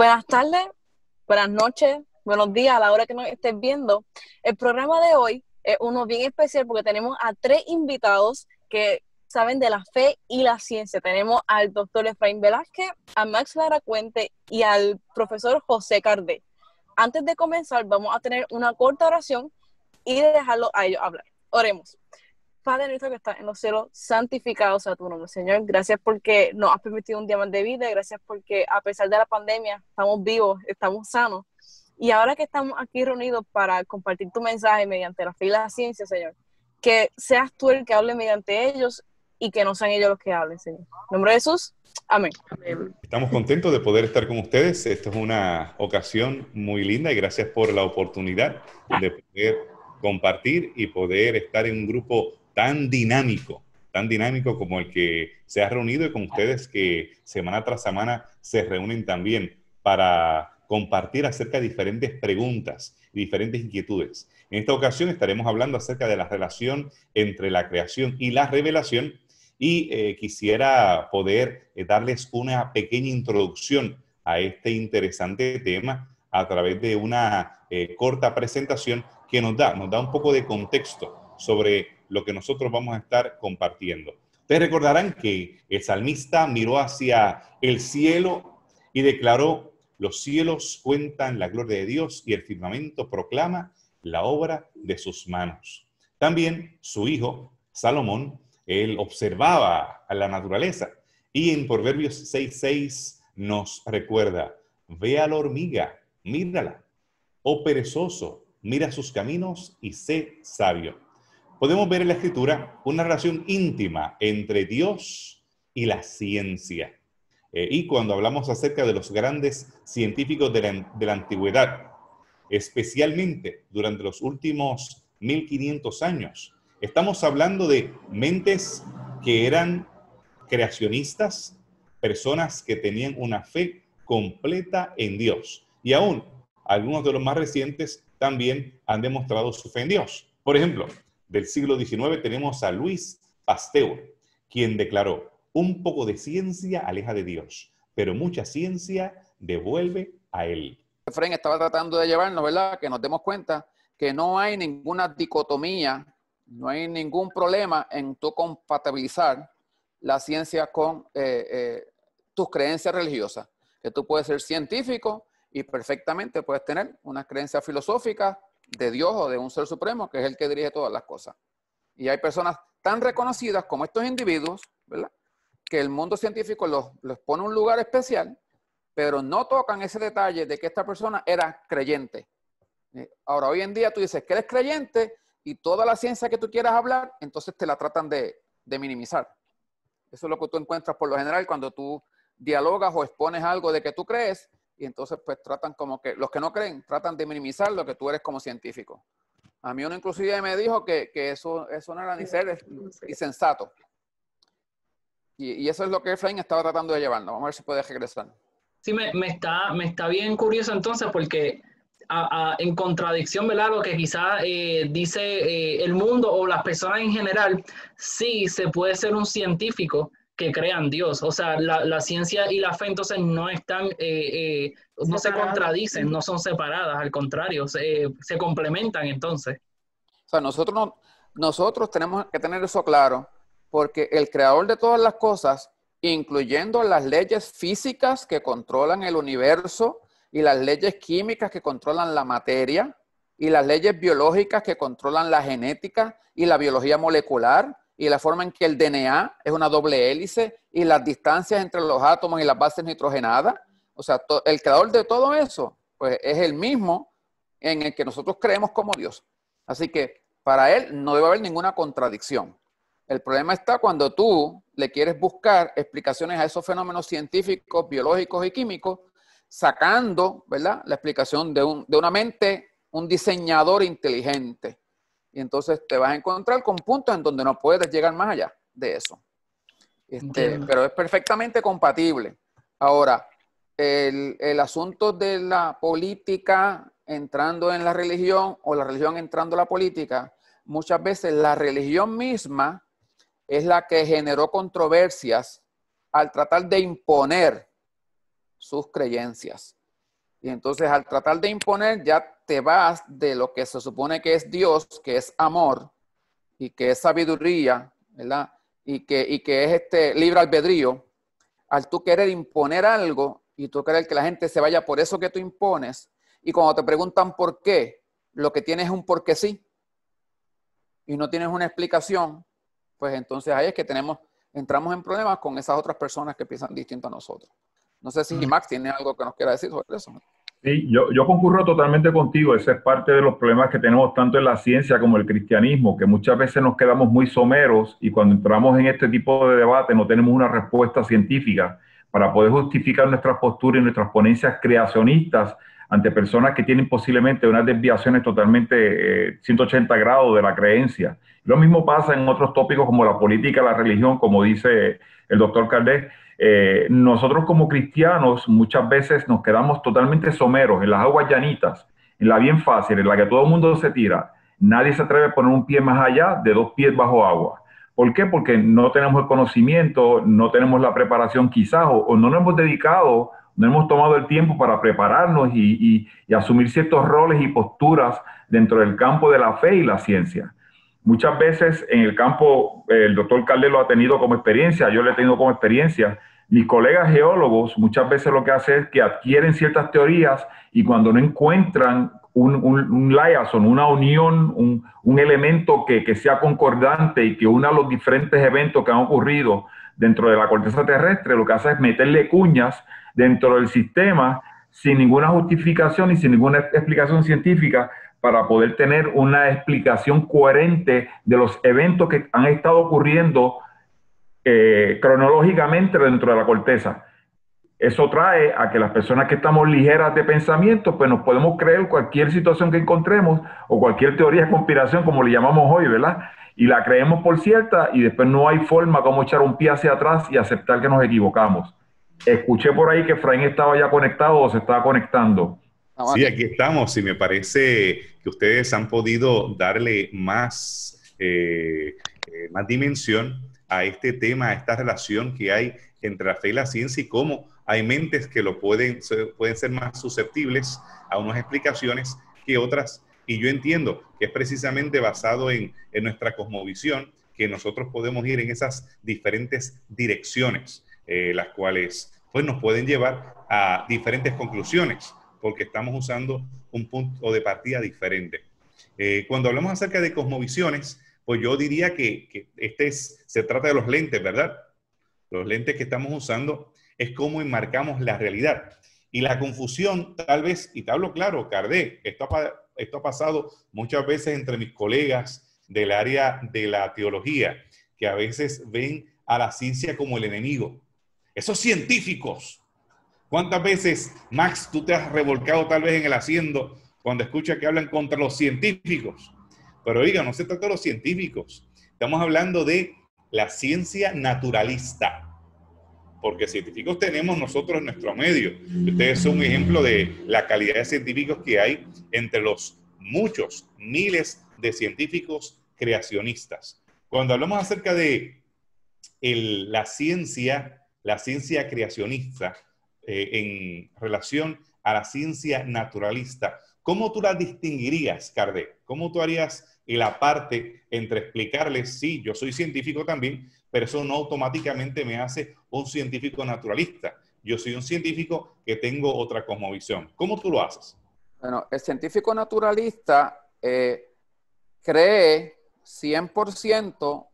Buenas tardes, buenas noches, buenos días a la hora que nos estés viendo. El programa de hoy es uno bien especial porque tenemos a 3 invitados que saben de la fe y la ciencia. Tenemos al doctor Efraín Velázquez, a Max Laracuente y al profesor José Cardé. Antes de comenzar, vamos a tener una corta oración y dejarlo a ellos hablar. Oremos. Padre nuestro que estás en los cielos, santificado sea tu nombre, Señor. Gracias porque nos has permitido un día más de vida. Gracias porque a pesar de la pandemia estamos vivos, estamos sanos. Y ahora que estamos aquí reunidos para compartir tu mensaje mediante la fe y la ciencia, Señor, que seas tú el que hable mediante ellos y que no sean ellos los que hablen, Señor. En nombre de Jesús, amén. Estamos contentos de poder estar con ustedes. Esto es una ocasión muy linda y gracias por la oportunidad de poder compartir y poder estar en un grupo tan dinámico como el que se ha reunido y con ustedes que semana tras semana se reúnen también para compartir acerca de diferentes preguntas y diferentes inquietudes. En esta ocasión estaremos hablando acerca de la relación entre la creación y la revelación y quisiera poder darles una pequeña introducción a este interesante tema a través de una corta presentación que nos da un poco de contexto sobre lo que nosotros vamos a estar compartiendo. Ustedes recordarán que el salmista miró hacia el cielo y declaró: los cielos cuentan la gloria de Dios y el firmamento proclama la obra de sus manos. También su hijo, Salomón, él observaba a la naturaleza y en Proverbios 6:6 nos recuerda: ve a la hormiga, mírala, oh perezoso, mira sus caminos y sé sabio. Podemos ver en la Escritura una relación íntima entre Dios y la ciencia. Y cuando hablamos acerca de los grandes científicos de la antigüedad, especialmente durante los últimos 1500 años, estamos hablando de mentes que eran creacionistas, personas que tenían una fe completa en Dios. Y aún algunos de los más recientes también han demostrado su fe en Dios. Por ejemplo, del siglo XIX tenemos a Louis Pasteur, quien declaró: un poco de ciencia aleja de Dios, pero mucha ciencia devuelve a él. Efraín estaba tratando de llevarnos, ¿verdad?, que nos demos cuenta que no hay ninguna dicotomía, no hay ningún problema en tú compatibilizar la ciencia con tus creencias religiosas. Que tú puedes ser científico y perfectamente puedes tener una creencia filosófica de Dios o de un ser supremo que es el que dirige todas las cosas. Y hay personas tan reconocidas como estos individuos, ¿verdad?, que el mundo científico los pone en un lugar especial, pero no tocan ese detalle de que esta persona era creyente. Ahora, hoy en día tú dices que eres creyente y toda la ciencia que tú quieras hablar, entonces te la tratan de minimizar. Eso es lo que tú encuentras por lo general cuando tú dialogas o expones algo de que tú crees, y entonces pues tratan como que, los que no creen, tratan de minimizar lo que tú eres como científico. A mí uno inclusive me dijo que eso no era ni ser ni sensato. Y eso es lo que Efraín estaba tratando de llevarnos. Vamos a ver si puede regresar. Sí, me está bien curioso entonces porque en contradicción, ¿verdad?, lo que quizás dice el mundo o las personas en general, sí se puede ser un científico que crea en Dios. O sea, la ciencia y la fe entonces no están, no se contradicen, no son separadas, al contrario, se complementan entonces. O sea, nosotros tenemos que tener eso claro, porque el creador de todas las cosas, incluyendo las leyes físicas que controlan el universo y las leyes químicas que controlan la materia y las leyes biológicas que controlan la genética y la biología molecular y la forma en que el DNA es una doble hélice y las distancias entre los átomos y las bases nitrogenadas. O sea, el creador de todo eso, pues es el mismo en el que nosotros creemos como Dios. Así que para él no debe haber ninguna contradicción. El problema está cuando tú le quieres buscar explicaciones a esos fenómenos científicos, biológicos y químicos, sacando, ¿verdad?, la explicación de una mente, un diseñador inteligente. Y entonces te vas a encontrar con puntos en donde no puedes llegar más allá de eso. Pero es perfectamente compatible. Ahora, el asunto de la política entrando en la religión o la religión entrando en la política, muchas veces la religión misma es la que generó controversias al tratar de imponer sus creencias. Y entonces al tratar de imponer ya te vas de lo que se supone que es Dios, que es amor y que es sabiduría, ¿verdad? Y que es libre albedrío. Al tú querer imponer algo y tú querer que la gente se vaya por eso que tú impones, y cuando te preguntan por qué, lo que tienes es un porque sí y no tienes una explicación, pues entonces ahí es que entramos en problemas con esas otras personas que piensan distinto a nosotros. No sé si Max tiene algo que nos quiera decir sobre eso. Sí, yo concurro totalmente contigo. Ese es parte de los problemas que tenemos tanto en la ciencia como en el cristianismo, que muchas veces nos quedamos muy someros y cuando entramos en este tipo de debate no tenemos una respuesta científica para poder justificar nuestras posturas y nuestras ponencias creacionistas ante personas que tienen posiblemente unas desviaciones totalmente 180 grados de la creencia. Lo mismo pasa en otros tópicos como la política, la religión, como dice el doctor Caldés. Nosotros como cristianos muchas veces nos quedamos totalmente someros en las aguas llanitas, en la bien fácil, en la que todo el mundo se tira. Nadie se atreve a poner un pie más allá de 2 pies bajo agua. ¿Por qué? Porque no tenemos el conocimiento, no tenemos la preparación quizás, o no nos hemos dedicado, no hemos tomado el tiempo para prepararnos y asumir ciertos roles y posturas dentro del campo de la fe y la ciencia. Muchas veces en el campo, el doctor Caldés lo ha tenido como experiencia, yo lo he tenido como experiencia. Mis colegas geólogos muchas veces lo que hacen es que adquieren ciertas teorías y cuando no encuentran un liaison, una unión, un elemento que sea concordante y que una los diferentes eventos que han ocurrido dentro de la corteza terrestre, lo que hace es meterle cuñas dentro del sistema sin ninguna justificación y sin ninguna explicación científica para poder tener una explicación coherente de los eventos que han estado ocurriendo cronológicamente dentro de la corteza. Eso trae a que las personas que estamos ligeras de pensamiento, pues nos podemos creer cualquier situación que encontremos o cualquier teoría de conspiración, como le llamamos hoy, ¿verdad? Y la creemos por cierta y después no hay forma como echar un pie hacia atrás y aceptar que nos equivocamos. Escuché por ahí que Efraín estaba ya conectado o se estaba conectando. Sí, aquí estamos y me parece que ustedes han podido darle más dimensión a este tema, a esta relación que hay entre la fe y la ciencia y cómo hay mentes que pueden ser más susceptibles a unas explicaciones que otras. Y yo entiendo que es precisamente basado en nuestra cosmovisión que nosotros podemos ir en esas diferentes direcciones, las cuales pues, nos pueden llevar a diferentes conclusiones, porque estamos usando un punto de partida diferente. Cuando hablamos acerca de cosmovisiones, pues yo diría que se trata de los lentes, ¿verdad? Los lentes que estamos usando es cómo enmarcamos la realidad. Y la confusión, tal vez, y te hablo claro, Caldés, esto ha pasado muchas veces entre mis colegas del área de la teología, que a veces ven a la ciencia como el enemigo. Esos científicos. ¿Cuántas veces, Max, tú te has revolcado tal vez en el asiento cuando escuchas que hablan contra los científicos? Pero oiga, no se trata de los científicos. Estamos hablando de la ciencia naturalista. Porque científicos tenemos nosotros en nuestro medio. Ustedes son un ejemplo de la calidad de científicos que hay entre los muchos, miles de científicos creacionistas. Cuando hablamos acerca de la ciencia creacionista en relación a la ciencia naturalista, ¿cómo tú la distinguirías, Caldés? ¿Cómo tú harías la parte entre explicarles, sí, yo soy científico también, pero eso no automáticamente me hace un científico naturalista? Yo soy un científico que tengo otra cosmovisión. ¿Cómo tú lo haces? Bueno, el científico naturalista cree 100%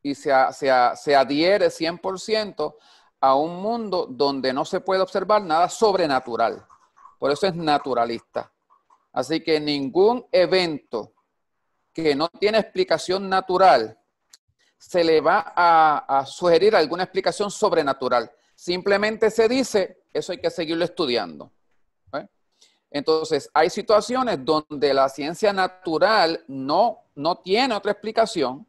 y se adhiere 100% a un mundo donde no se puede observar nada sobrenatural. Por eso es naturalista. Así que ningún evento que no tiene explicación natural se le va a sugerir alguna explicación sobrenatural. Simplemente se dice, eso hay que seguirlo estudiando. ¿Eh? Entonces, hay situaciones donde la ciencia natural no tiene otra explicación.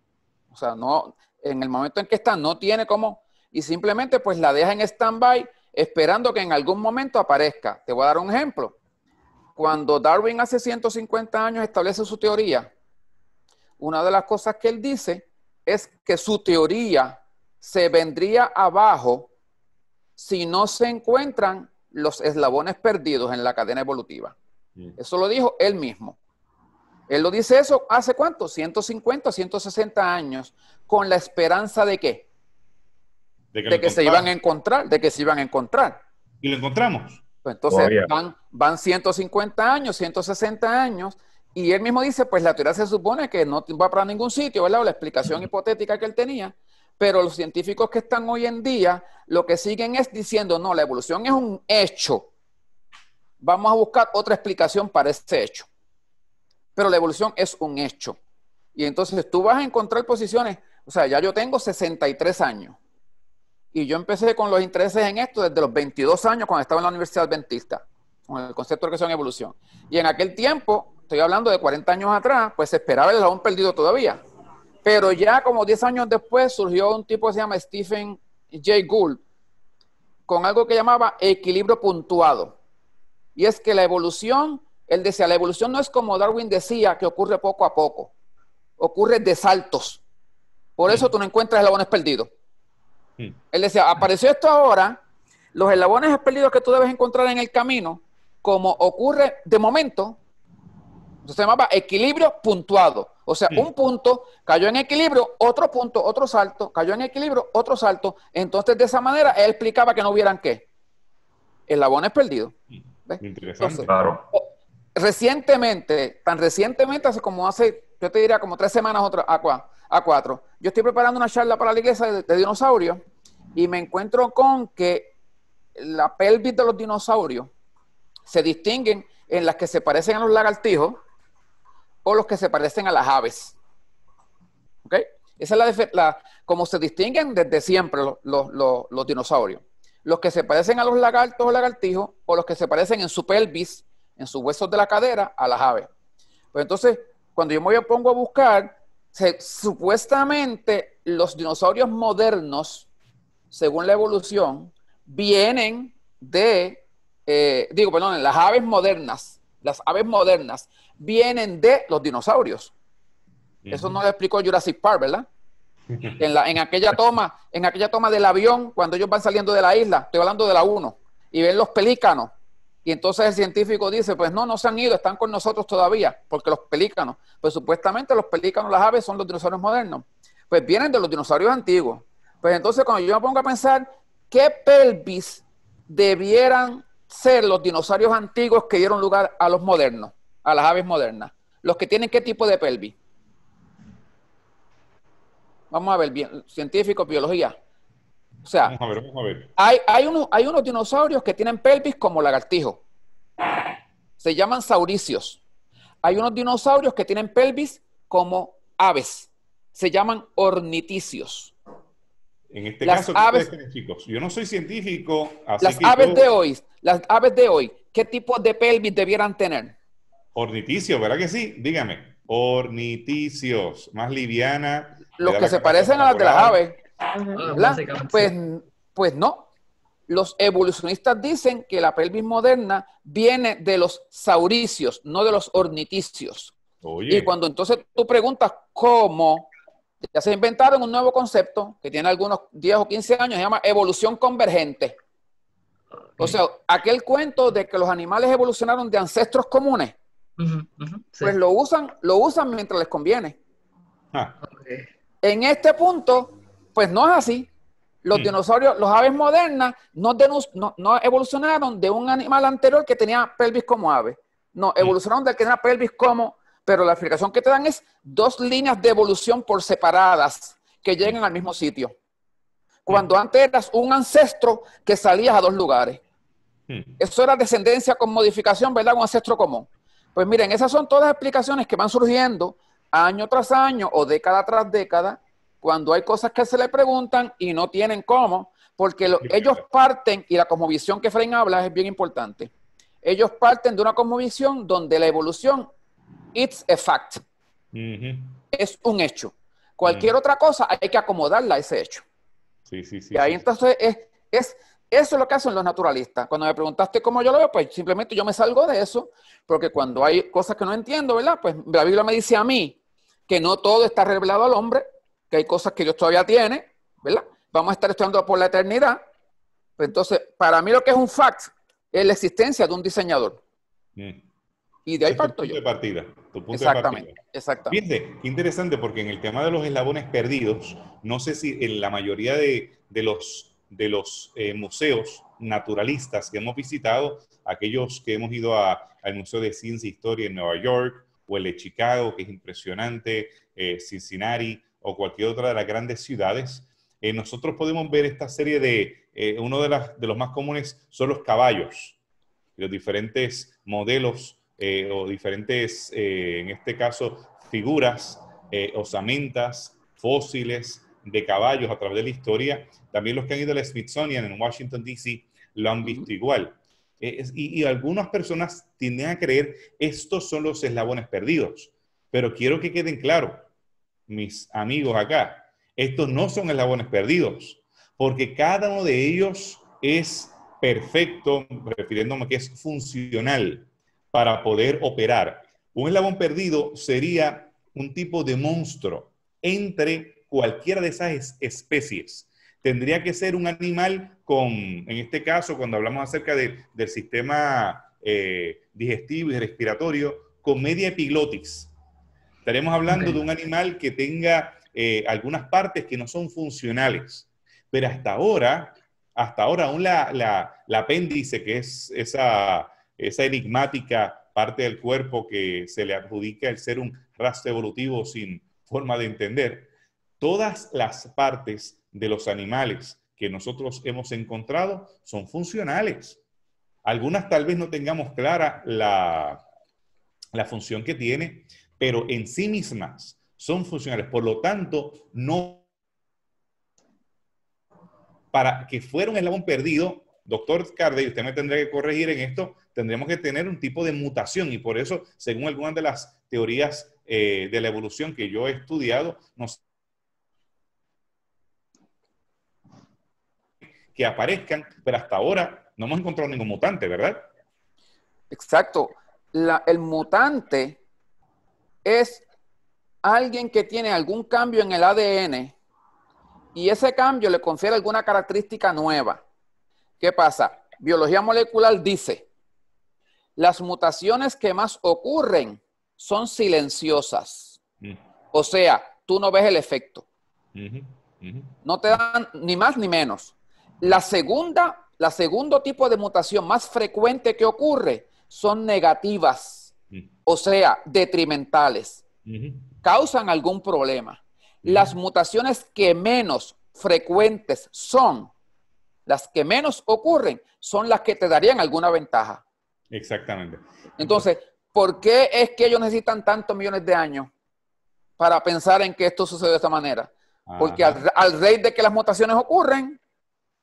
O sea, no, en el momento en que está, no tiene cómo, y simplemente pues la deja en stand-by esperando que en algún momento aparezca. Te voy a dar un ejemplo. Cuando Darwin hace 150 años establece su teoría, una de las cosas que él dice es que su teoría se vendría abajo si no se encuentran los eslabones perdidos en la cadena evolutiva. Eso lo dijo él mismo. Él lo dice eso hace ¿cuánto? 150, 160 años, con la esperanza de ¿qué? De que se iban a encontrar, de que se iban a encontrar. Y lo encontramos. Pues entonces van 150 años, 160 años, y él mismo dice, pues la teoría se supone que no va para ningún sitio, ¿verdad? O la explicación hipotética que él tenía, pero los científicos que están hoy en día, lo que siguen es diciendo, no, la evolución es un hecho. Vamos a buscar otra explicación para ese hecho. Pero la evolución es un hecho. Y entonces tú vas a encontrar posiciones, o sea, ya yo tengo 63 años. Y yo empecé con los intereses en esto desde los 22 años cuando estaba en la Universidad Adventista, con el concepto de creación y evolución. Y en aquel tiempo, estoy hablando de 40 años atrás, pues se esperaba el eslabón perdido todavía. Pero ya como 10 años después surgió un tipo que se llama Stephen J. Gould con algo que llamaba equilibrio puntuado. Y es que la evolución, él decía, la evolución no es como Darwin decía, que ocurre poco a poco. Ocurre de saltos. Por eso tú no encuentras eslabones perdidos. Él decía, apareció esto ahora, los eslabones perdidos que tú debes encontrar en el camino, como ocurre de momento, se llamaba equilibrio puntuado. O sea, un punto cayó en equilibrio, otro punto, otro salto, cayó en equilibrio, otro salto. Entonces, de esa manera, él explicaba que no hubieran ¿qué? Eslabones perdidos. ¿Ves? Interesante. Entonces, Claro. recientemente, tan recientemente, hace, yo te diría como 3 semanas a 4, yo estoy preparando una charla para la iglesia de dinosaurios y me encuentro con que la pelvis de los dinosaurios se distinguen en las que se parecen a los lagartijos o los que se parecen a las aves. ¿Ok? Esa es como se distinguen desde siempre los dinosaurios. Los que se parecen a los lagartos o lagartijos o los que se parecen en su pelvis, en sus huesos de la cadera, a las aves. Pues entonces, cuando yo me pongo a buscar, supuestamente los dinosaurios modernos, según la evolución, vienen de, las aves modernas. Las aves modernas vienen de los dinosaurios. Eso no lo explicó Jurassic Park, ¿verdad? En aquella toma del avión, cuando ellos van saliendo de la isla, estoy hablando de la 1, y ven los pelícanos. Y entonces el científico dice, pues no se han ido, están con nosotros todavía, porque los pelícanos, pues supuestamente los pelícanos, las aves, son los dinosaurios modernos. Pues vienen de los dinosaurios antiguos. Pues entonces cuando yo me pongo a pensar, ¿qué pelvis debieran ser los dinosaurios antiguos que dieron lugar a los modernos, a las aves modernas? Los que tienen ¿qué tipo de pelvis? Vamos a ver bien, científicos, biología. O sea, vamos a ver. Hay unos dinosaurios que tienen pelvis como lagartijos. Se llaman sauricios. Hay unos dinosaurios que tienen pelvis como aves. Se llaman orniticios. En este caso, ¿qué ustedes creen, chicos? Yo no soy científico, así las que aves de hoy, ¿qué tipo de pelvis debieran tener? Orniticios, ¿verdad que sí? Dígame. Orniticios, más liviana. Los que se parecen a las de las aves. Pues no. Los evolucionistas dicen que la pelvis moderna viene de los sauricios, no de los orniticios. Oye. Y cuando entonces tú preguntas cómo, ya se inventaron un nuevo concepto que tiene algunos 10 o 15 años, se llama evolución convergente. O sea, aquel cuento de que los animales evolucionaron de ancestros comunes, Sí. pues lo usan mientras les conviene. Okay. En este punto, pues no es así. Los dinosaurios, los aves modernas, no evolucionaron de un animal anterior que tenía pelvis como ave. No, evolucionaron del que tenía pelvis como, pero la explicación que te dan es 2 líneas de evolución por separadas que llegan al mismo sitio. Cuando antes eras un ancestro que salías a 2 lugares. Eso era descendencia con modificación, ¿verdad? Un ancestro común. Pues miren, esas son todas explicaciones que van surgiendo año tras año o década tras década, cuando hay cosas que se le preguntan y no tienen cómo, porque ellos parten, y la cosmovisión que Efraín habla es bien importante, ellos parten de una cosmovisión donde la evolución, it's a fact, es un hecho. Cualquier otra cosa hay que acomodarla a ese hecho. Sí. Y ahí entonces eso es lo que hacen los naturalistas. Cuando me preguntaste cómo yo lo veo, pues simplemente yo me salgo de eso, porque cuando hay cosas que no entiendo, ¿verdad? Pues la Biblia me dice a mí que no todo está revelado al hombre, que hay cosas que Dios todavía tiene, ¿verdad? Vamos a estar estudiando por la eternidad. Pues entonces, para mí lo que es un fact, la existencia de un diseñador. Y de ahí parto yo. Tu punto de partida. Tu punto Exactamente, de partida. exactamente. Fíjate, qué interesante, porque en el tema de los eslabones perdidos, no sé si en la mayoría de los museos naturalistas que hemos visitado, aquellos que hemos ido al Museo de Ciencia e Historia en Nueva York, o el de Chicago, que es impresionante, Cincinnati, o cualquier otra de las grandes ciudades, nosotros podemos ver esta serie uno de los más comunes son los caballos, los diferentes modelos o diferentes, en este caso, figuras, osamentas, fósiles de caballos a través de la historia. También los que han ido al Smithsonian en Washington, D.C., lo han visto igual. Y algunas personas tienden a creer estos son los eslabones perdidos. Pero quiero que queden claros, mis amigos acá, estos no son eslabones perdidos, porque cada uno de ellos es perfecto, refiriéndome a que es funcional para poder operar. Un eslabón perdido sería un tipo de monstruo entre cualquiera de esas especies. Tendría que ser un animal en este caso, cuando hablamos acerca del sistema digestivo y respiratorio, con media epiglotis. Estaremos hablando de un animal que tenga algunas partes que no son funcionales. Pero hasta ahora aún la apéndice, que es esa enigmática parte del cuerpo que se le adjudica el ser un rastro evolutivo sin forma de entender, todas las partes de los animales que nosotros hemos encontrado son funcionales. Algunas tal vez no tengamos clara la función que tiene, pero en sí mismas son funcionales. Por lo tanto, no, para que fuera un eslabón perdido, doctor Cardey, usted me tendría que corregir en esto, tendríamos que tener un tipo de mutación, y por eso, según algunas de las teorías de la evolución que yo he estudiado, que aparezcan, pero hasta ahora no hemos encontrado ningún mutante, ¿verdad? Exacto. El mutante es alguien que tiene algún cambio en el ADN y ese cambio le confiere alguna característica nueva. ¿Qué pasa? Biología molecular dice, las mutaciones que más ocurren son silenciosas. O sea, tú no ves el efecto. No te dan ni más ni menos. La segundo tipo de mutación más frecuente que ocurre son negativas, o sea, detrimentales. Causan algún problema. Las mutaciones que menos frecuentes son, las que menos ocurren, son las que te darían alguna ventaja. Exactamente. Entonces, ¿por qué es que ellos necesitan tantos millones de años para pensar en que esto sucede de esta manera? Porque al rey de que las mutaciones ocurren,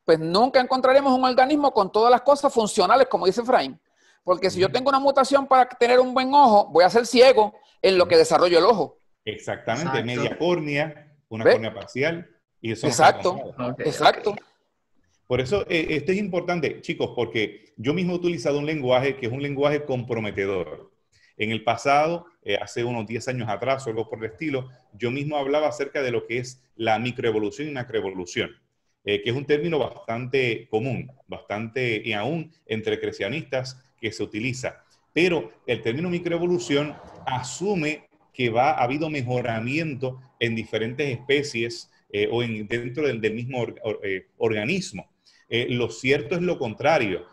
pues nunca encontraremos un organismo con todas las cosas funcionales, como dice Efraín. Porque si yo tengo una mutación para tener un buen ojo, voy a ser ciego en lo que desarrollo el ojo. Exactamente, media córnea, una córnea parcial. Y eso exacto. Por eso esto es importante, chicos, porque yo mismo he utilizado un lenguaje que es un lenguaje comprometedor. En el pasado, hace unos 10 años atrás o algo por el estilo, yo mismo hablaba acerca de lo que es la microevolución y macroevolución. Que es un término bastante común, y aún entre creacionistas que se utiliza. Pero el término microevolución asume que ha habido mejoramiento en diferentes especies o dentro del mismo organismo. Lo cierto es lo contrario.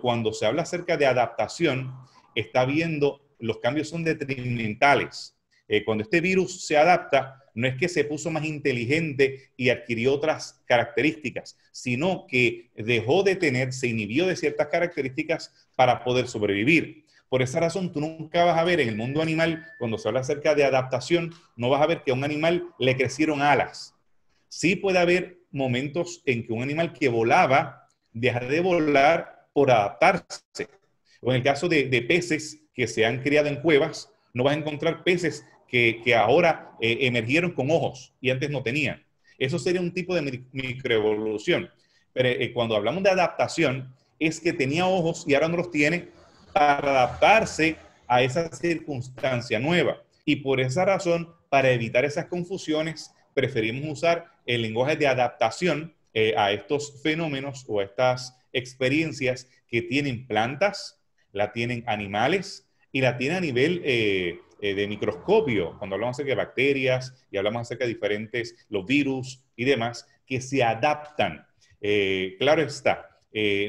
Cuando se habla acerca de adaptación, está viendo los cambios son detrimentales. Cuando este virus se adapta, no es que se puso más inteligente y adquirió otras características, sino que dejó de se inhibió de ciertas características para poder sobrevivir. Por esa razón, tú nunca vas a ver en el mundo animal, cuando se habla acerca de adaptación, no vas a ver que a un animal le crecieron alas. Sí puede haber momentos en que un animal que volaba deja de volar por adaptarse. O en el caso de peces que se han criado en cuevas, no vas a encontrar peces que ahora emergieron con ojos y antes no tenían. Eso sería un tipo de microevolución. Pero cuando hablamos de adaptación, es que tenía ojos y ahora no los tiene para adaptarse a esa circunstancia nueva. Y por esa razón, para evitar esas confusiones, preferimos usar el lenguaje de adaptación a estos fenómenos o a estas experiencias que tienen plantas, la tienen animales y la tienen a nivel de microscopio, cuando hablamos acerca de bacterias y hablamos acerca de diferentes, los virus y demás, que se adaptan. Claro está,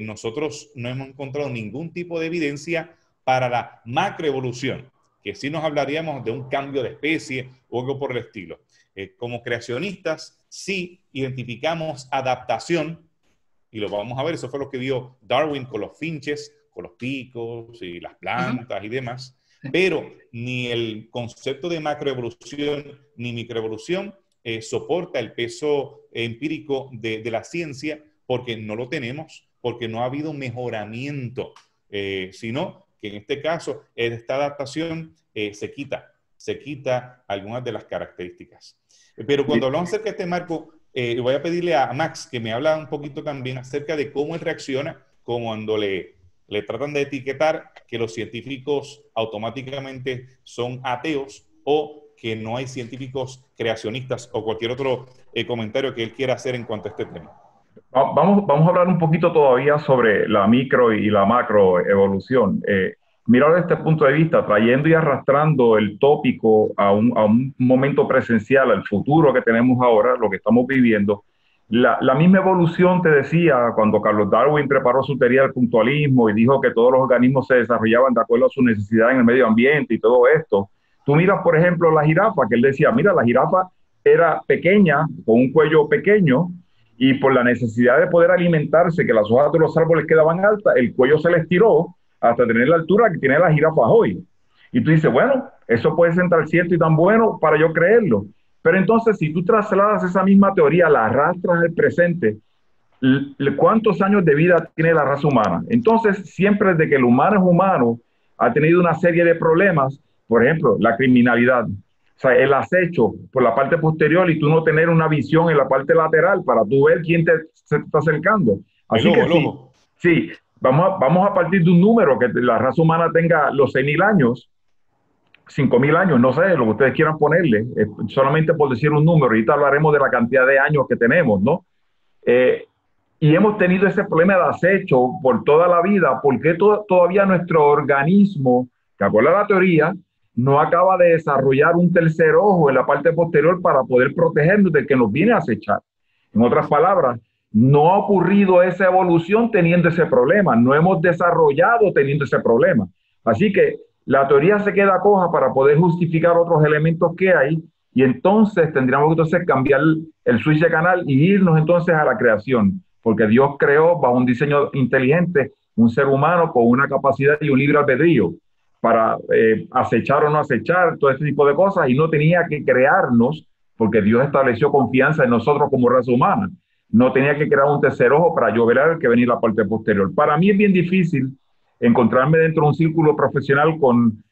nosotros no hemos encontrado ningún tipo de evidencia para la macroevolución, que sí nos hablaríamos de un cambio de especie o algo por el estilo. Como creacionistas, sí identificamos adaptación, y lo vamos a ver, eso fue lo que vio Darwin con los finches, con los picos y las plantas y demás, pero ni el concepto de macroevolución ni microevolución soporta el peso empírico de la ciencia, porque no lo tenemos, porque no ha habido mejoramiento, sino que en este caso esta adaptación se quita algunas de las características. Pero cuando hablamos acerca de este marco, voy a pedirle a Max que me habla un poquito también acerca de cómo él reacciona cuando le tratan de etiquetar que los científicos automáticamente son ateos o que no hay científicos creacionistas, o cualquier otro comentario que él quiera hacer en cuanto a este tema. Vamos a hablar un poquito todavía sobre la micro y la macroevolución. Mirar desde este punto de vista, trayendo y arrastrando el tópico a un momento presencial, al futuro que tenemos ahora, lo que estamos viviendo. La misma evolución, te decía, cuando Carlos Darwin preparó su teoría del puntualismo y dijo que todos los organismos se desarrollaban de acuerdo a su necesidad en el medio ambiente y todo esto. Tú miras, por ejemplo, la jirafa, que él decía, mira, la jirafa era pequeña, con un cuello pequeño, y por la necesidad de poder alimentarse, que las hojas de los árboles quedaban altas, el cuello se le estiró hasta tener la altura que tiene la jirafa hoy. Y tú dices, bueno, eso puede ser tan cierto y tan bueno para yo creerlo. Pero entonces, si tú trasladas esa misma teoría, la arrastras al presente, ¿cuántos años de vida tiene la raza humana? Entonces, siempre desde que el humano es humano, ha tenido una serie de problemas, por ejemplo, la criminalidad. O sea, el acecho por la parte posterior y tú no tener una visión en la parte lateral para tú ver quién se te está acercando. Así que sí, vamos a partir de un número, que la raza humana tenga los 6.000 años, 5.000 años, no sé, lo que ustedes quieran ponerle, solamente por decir un número. Ahorita hablaremos de la cantidad de años que tenemos, ¿no? Y hemos tenido ese problema de acecho por toda la vida, porque todavía nuestro organismo, de acuerdo a la teoría, no acaba de desarrollar un tercer ojo en la parte posterior para poder protegernos del que nos viene a acechar. En otras palabras, no ha ocurrido esa evolución teniendo ese problema, no hemos desarrollado teniendo ese problema. Así que la teoría se queda coja para poder justificar otros elementos que hay, y entonces tendríamos que entonces cambiar el switch de canal y irnos entonces a la creación, porque Dios creó bajo un diseño inteligente un ser humano con una capacidad y un libre albedrío para acechar o no acechar, todo este tipo de cosas, y no tenía que crearnos, porque Dios estableció confianza en nosotros como raza humana. No tenía que crear un tercer ojo para yo ver al que venía la parte posterior. Para mí es bien difícil encontrarme dentro de un círculo profesional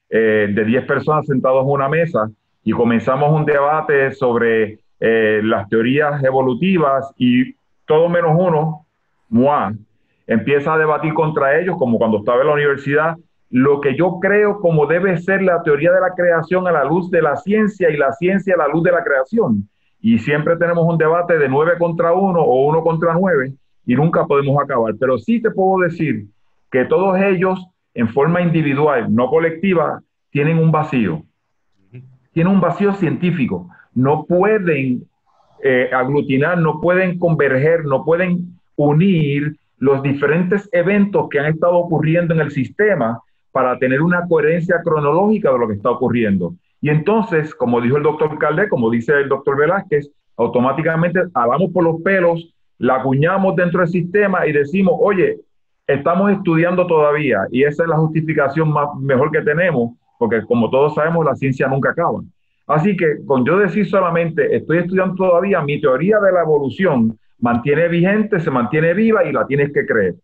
de 10 personas sentados en una mesa y comenzamos un debate sobre las teorías evolutivas y todo menos uno, moi, empieza a debatir contra ellos, como cuando estaba en la universidad, lo que yo creo como debe ser la teoría de la creación a la luz de la ciencia y la ciencia a la luz de la creación. Y siempre tenemos un debate de 9 contra 1 o 1 contra 9 y nunca podemos acabar. Pero sí te puedo decir que todos ellos, en forma individual, no colectiva, tienen un vacío. Tienen un vacío científico. No pueden aglutinar, no pueden converger, no pueden unir los diferentes eventos que han estado ocurriendo en el sistema para tener una coherencia cronológica de lo que está ocurriendo. Y entonces, como dijo el doctor Caldet, como dice el doctor Velázquez, automáticamente hablamos por los pelos, la acuñamos dentro del sistema y decimos, oye, estamos estudiando todavía, y esa es la justificación mejor que tenemos, porque como todos sabemos, la ciencia nunca acaba. Así que con yo decir solamente, estoy estudiando todavía, mi teoría de la evolución mantiene vigente, se mantiene viva y la tienes que creer.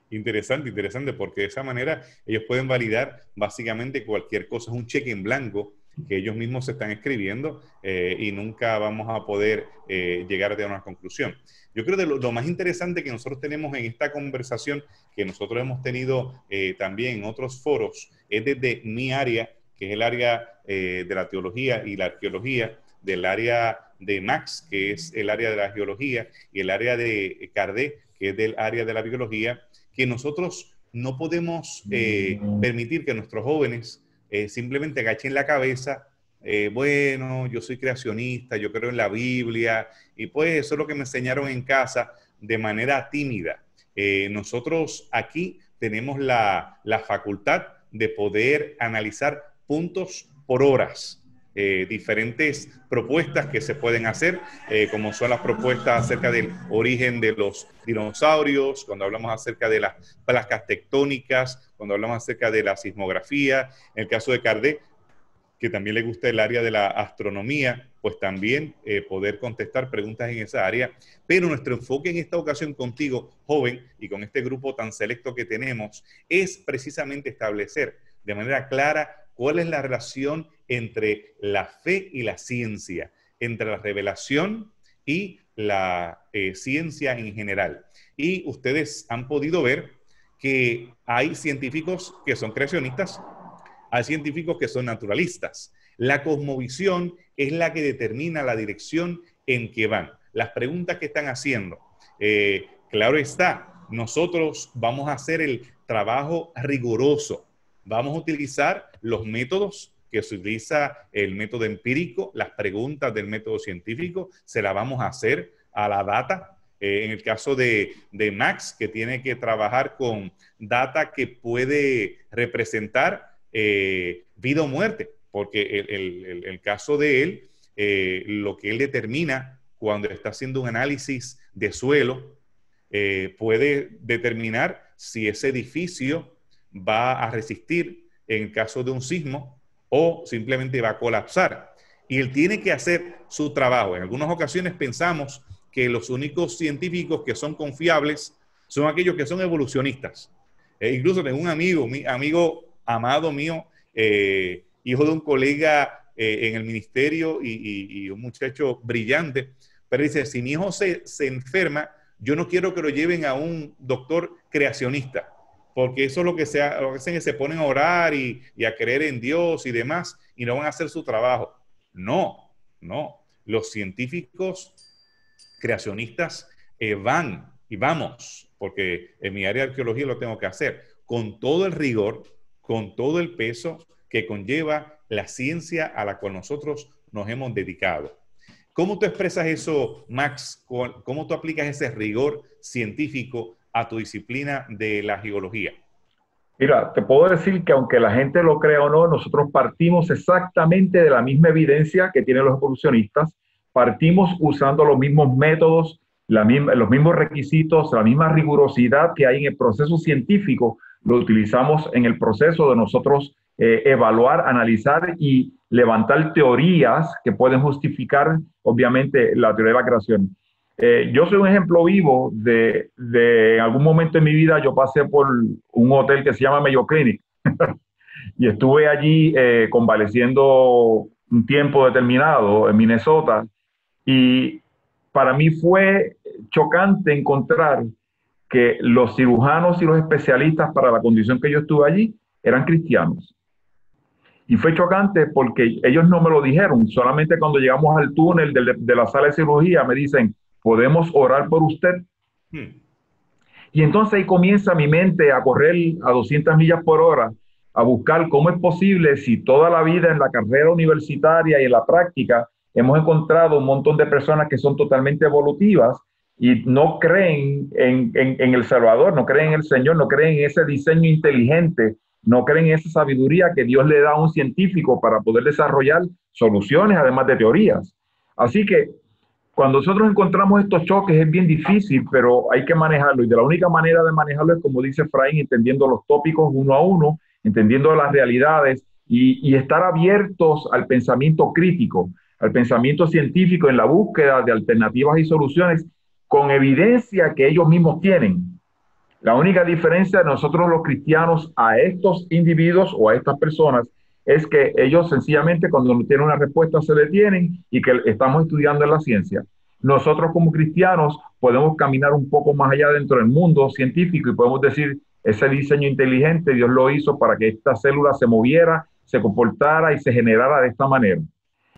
Interesante, porque de esa manera ellos pueden validar básicamente cualquier cosa, es un cheque en blanco que ellos mismos se están escribiendo y nunca vamos a poder llegar a una conclusión. Yo creo que lo más interesante que nosotros tenemos en esta conversación, que nosotros hemos tenido también en otros foros, es desde mi área, que es el área de la teología y la arqueología, del área de Max, que es el área de la geología, y el área de Caldet, que es del área de la biología, que nosotros no podemos permitir que nuestros jóvenes simplemente agachen la cabeza. Bueno, yo soy creacionista, yo creo en la Biblia, y pues eso es lo que me enseñaron en casa de manera tímida. Nosotros aquí tenemos la facultad de poder analizar puntos por horas, diferentes propuestas que se pueden hacer, como son las propuestas acerca del origen de los dinosaurios, cuando hablamos acerca de las placas tectónicas, cuando hablamos acerca de la sismografía, en el caso de Kardec, que también le gusta el área de la astronomía, pues también poder contestar preguntas en esa área. Pero nuestro enfoque en esta ocasión contigo, joven, y con este grupo tan selecto que tenemos, es precisamente establecer de manera clara cuál es la relación entre la fe y la ciencia, entre la revelación y la ciencia en general. Y ustedes han podido ver que hay científicos que son creacionistas, hay científicos que son naturalistas. La cosmovisión es la que determina la dirección en que van. Las preguntas que están haciendo. Claro está, nosotros vamos a hacer el trabajo riguroso. Vamos a utilizar los métodos que se utiliza el método empírico, las preguntas del método científico, se las vamos a hacer a la data. En el caso de Max, que tiene que trabajar con data que puede representar vida o muerte, porque el caso de él, lo que él determina cuando está haciendo un análisis de suelo, puede determinar si ese edificio va a resistir en caso de un sismo o simplemente va a colapsar. Y él tiene que hacer su trabajo. En algunas ocasiones pensamos que los únicos científicos que son confiables son aquellos que son evolucionistas. Incluso tengo un amigo amado mío, hijo de un colega en el ministerio y un muchacho brillante, pero dice, si mi hijo se enferma, yo no quiero que lo lleven a un doctor creacionista, porque eso es lo que hacen es se ponen a orar y a creer en Dios y demás, y no van a hacer su trabajo. No. Los científicos creacionistas van y vamos, porque en mi área de arqueología lo tengo que hacer, con todo el rigor, con todo el peso que conlleva la ciencia a la cual nosotros nos hemos dedicado. ¿Cómo tú expresas eso, Max? ¿Cómo tú aplicas ese rigor científico a tu disciplina de la geología? Mira, te puedo decir que aunque la gente lo crea o no, nosotros partimos exactamente de la misma evidencia que tienen los evolucionistas, partimos usando los mismos métodos, los mismos requisitos, la misma rigurosidad que hay en el proceso científico, lo utilizamos en el proceso de nosotros evaluar, analizar y levantar teorías que pueden justificar, obviamente, la teoría de la creación. Yo soy un ejemplo vivo de en algún momento en mi vida yo pasé por un hotel que se llama Mayo Clinic y estuve allí convaleciendo un tiempo determinado en Minnesota, y para mí fue chocante encontrar que los cirujanos y los especialistas para la condición que yo estuve allí eran cristianos. Y fue chocante porque ellos no me lo dijeron, solamente cuando llegamos al túnel de la sala de cirugía me dicen, ¿podemos orar por usted? Y entonces ahí comienza mi mente a correr a 200 millas por hora, a buscar cómo es posible si toda la vida en la carrera universitaria y en la práctica hemos encontrado un montón de personas que son totalmente evolutivas y no creen en el Salvador, no creen en el Señor, no creen en ese diseño inteligente, no creen en esa sabiduría que Dios le da a un científico para poder desarrollar soluciones además de teorías. Así que cuando nosotros encontramos estos choques es bien difícil, pero hay que manejarlo, y de la única manera de manejarlo es, como dice Efraín, entendiendo los tópicos uno a uno, entendiendo las realidades y estar abiertos al pensamiento crítico, al pensamiento científico en la búsqueda de alternativas y soluciones con evidencia que ellos mismos tienen. La única diferencia de nosotros los cristianos a estos individuos o a estas personas es que ellos sencillamente cuando no tienen una respuesta se detienen y que estamos estudiando en la ciencia. Nosotros como cristianos podemos caminar un poco más allá dentro del mundo científico y podemos decir, ese diseño inteligente Dios lo hizo para que esta célula se moviera, se comportara y se generara de esta manera.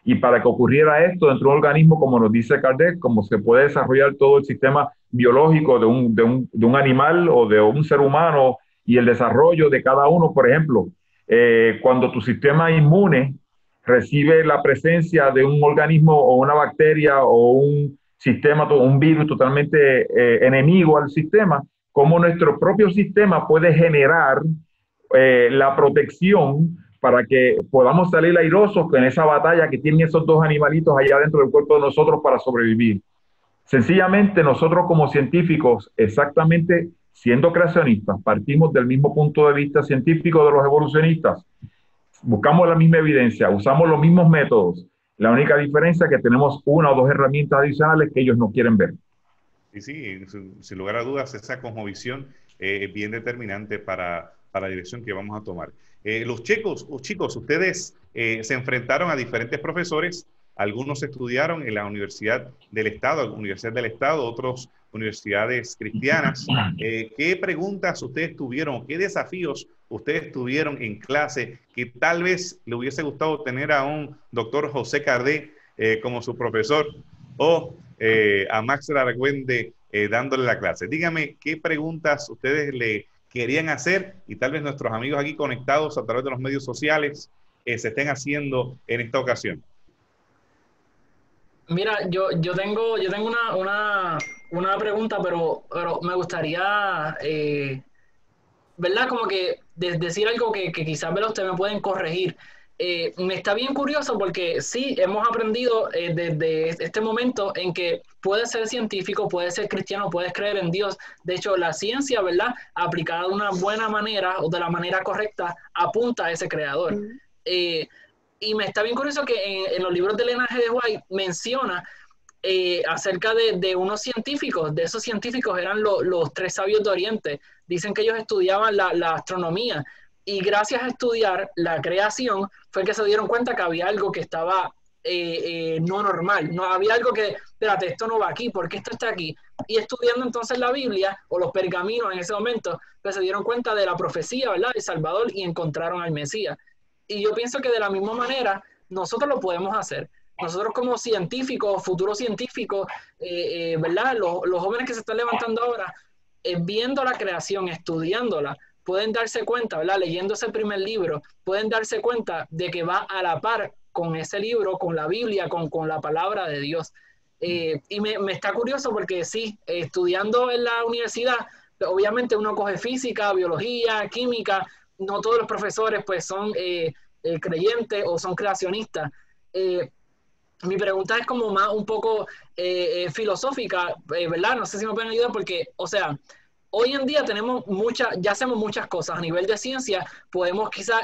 Y para que ocurriera esto dentro de un organismo, como nos dice Kardec, como se puede desarrollar todo el sistema biológico de un animal o de un ser humano y el desarrollo de cada uno. Por ejemplo, cuando tu sistema inmune recibe la presencia de un organismo o una bacteria o un sistema, un virus totalmente enemigo al sistema, cómo nuestro propio sistema puede generar la protección para que podamos salir airosos en esa batalla que tienen esos dos animalitos allá dentro del cuerpo de nosotros para sobrevivir. Sencillamente nosotros como científicos, exactamente siendo creacionistas, partimos del mismo punto de vista científico de los evolucionistas. Buscamos la misma evidencia, usamos los mismos métodos. La única diferencia es que tenemos una o dos herramientas adicionales que ellos no quieren ver. Sí, sí, sin lugar a dudas, esa cosmovisión es bien determinante para la dirección que vamos a tomar. Los chicos, ustedes se enfrentaron a diferentes profesores. Algunos estudiaron en la Universidad del Estado, otros universidades cristianas. ¿Qué preguntas ustedes tuvieron? ¿Qué desafíos ustedes tuvieron en clase que tal vez le hubiese gustado tener a un doctor José Cardé como su profesor o a Max Argüende dándole la clase? Dígame qué preguntas ustedes le querían hacer y tal vez nuestros amigos aquí conectados a través de los medios sociales se estén haciendo en esta ocasión. Mira, yo tengo una pregunta, pero me gustaría, ¿verdad? Como que decir algo que quizás, ¿verdad? Ustedes me pueden corregir. Me está bien curioso porque sí, hemos aprendido desde este momento en que puedes ser científico, puedes ser cristiano, puedes creer en Dios. De hecho, la ciencia, ¿verdad? Aplicada de una buena manera o de la manera correcta, apunta a ese creador. Y me está bien curioso que en los libros de Elena G. de White menciona acerca de unos científicos. De esos científicos eran los tres sabios de Oriente. Dicen que ellos estudiaban la astronomía y gracias a estudiar la creación fue que se dieron cuenta que había algo que estaba no normal. No había algo que, espérate, esto no va aquí, ¿por qué esto está aquí? Y estudiando entonces la Biblia o los pergaminos en ese momento, pues se dieron cuenta de la profecía, ¿verdad?, de Salvador y encontraron al Mesías. Y yo pienso que de la misma manera nosotros lo podemos hacer. Nosotros como científicos, futuros científicos, ¿verdad? Los jóvenes que se están levantando ahora, viendo la creación, estudiándola, pueden darse cuenta, ¿verdad? Leyendo ese primer libro, pueden darse cuenta de que va a la par con ese libro, con la Biblia, con la palabra de Dios. Y me está curioso porque sí, estudiando en la universidad, obviamente uno coge física, biología, química. No todos los profesores pues son creyentes o son creacionistas. Mi pregunta es como más un poco filosófica, ¿verdad? No sé si me pueden ayudar porque, o sea, hoy en día ya hacemos muchas cosas. A nivel de ciencia podemos quizás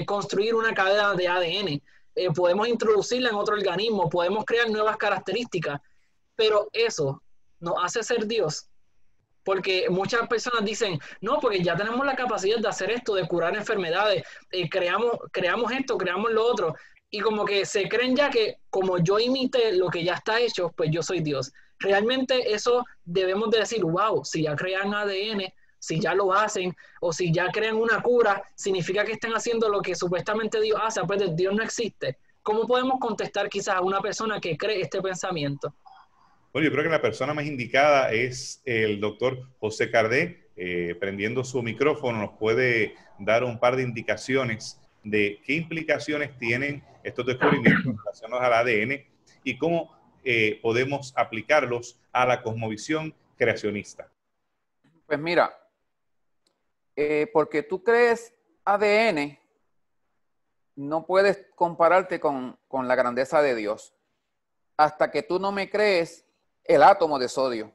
construir una cadena de ADN, podemos introducirla en otro organismo, podemos crear nuevas características, pero eso nos hace ser Dios. Porque muchas personas dicen, no, porque ya tenemos la capacidad de hacer esto, de curar enfermedades, creamos esto, creamos lo otro, y como que se creen ya que como yo imité lo que ya está hecho, pues yo soy Dios. Realmente eso debemos de decir, wow, si ya crean ADN, si ya lo hacen, o si ya crean una cura, significa que están haciendo lo que supuestamente Dios hace, pues Dios no existe. ¿Cómo podemos contestar quizás a una persona que cree este pensamiento? Bueno, yo creo que la persona más indicada es el doctor José Cardé. Prendiendo su micrófono nos puede dar un par de indicaciones de qué implicaciones tienen estos descubrimientos relacionados al ADN y cómo podemos aplicarlos a la cosmovisión creacionista. Pues mira, porque tú crees ADN, no puedes compararte con la grandeza de Dios. Hasta que tú no me crees el átomo de sodio,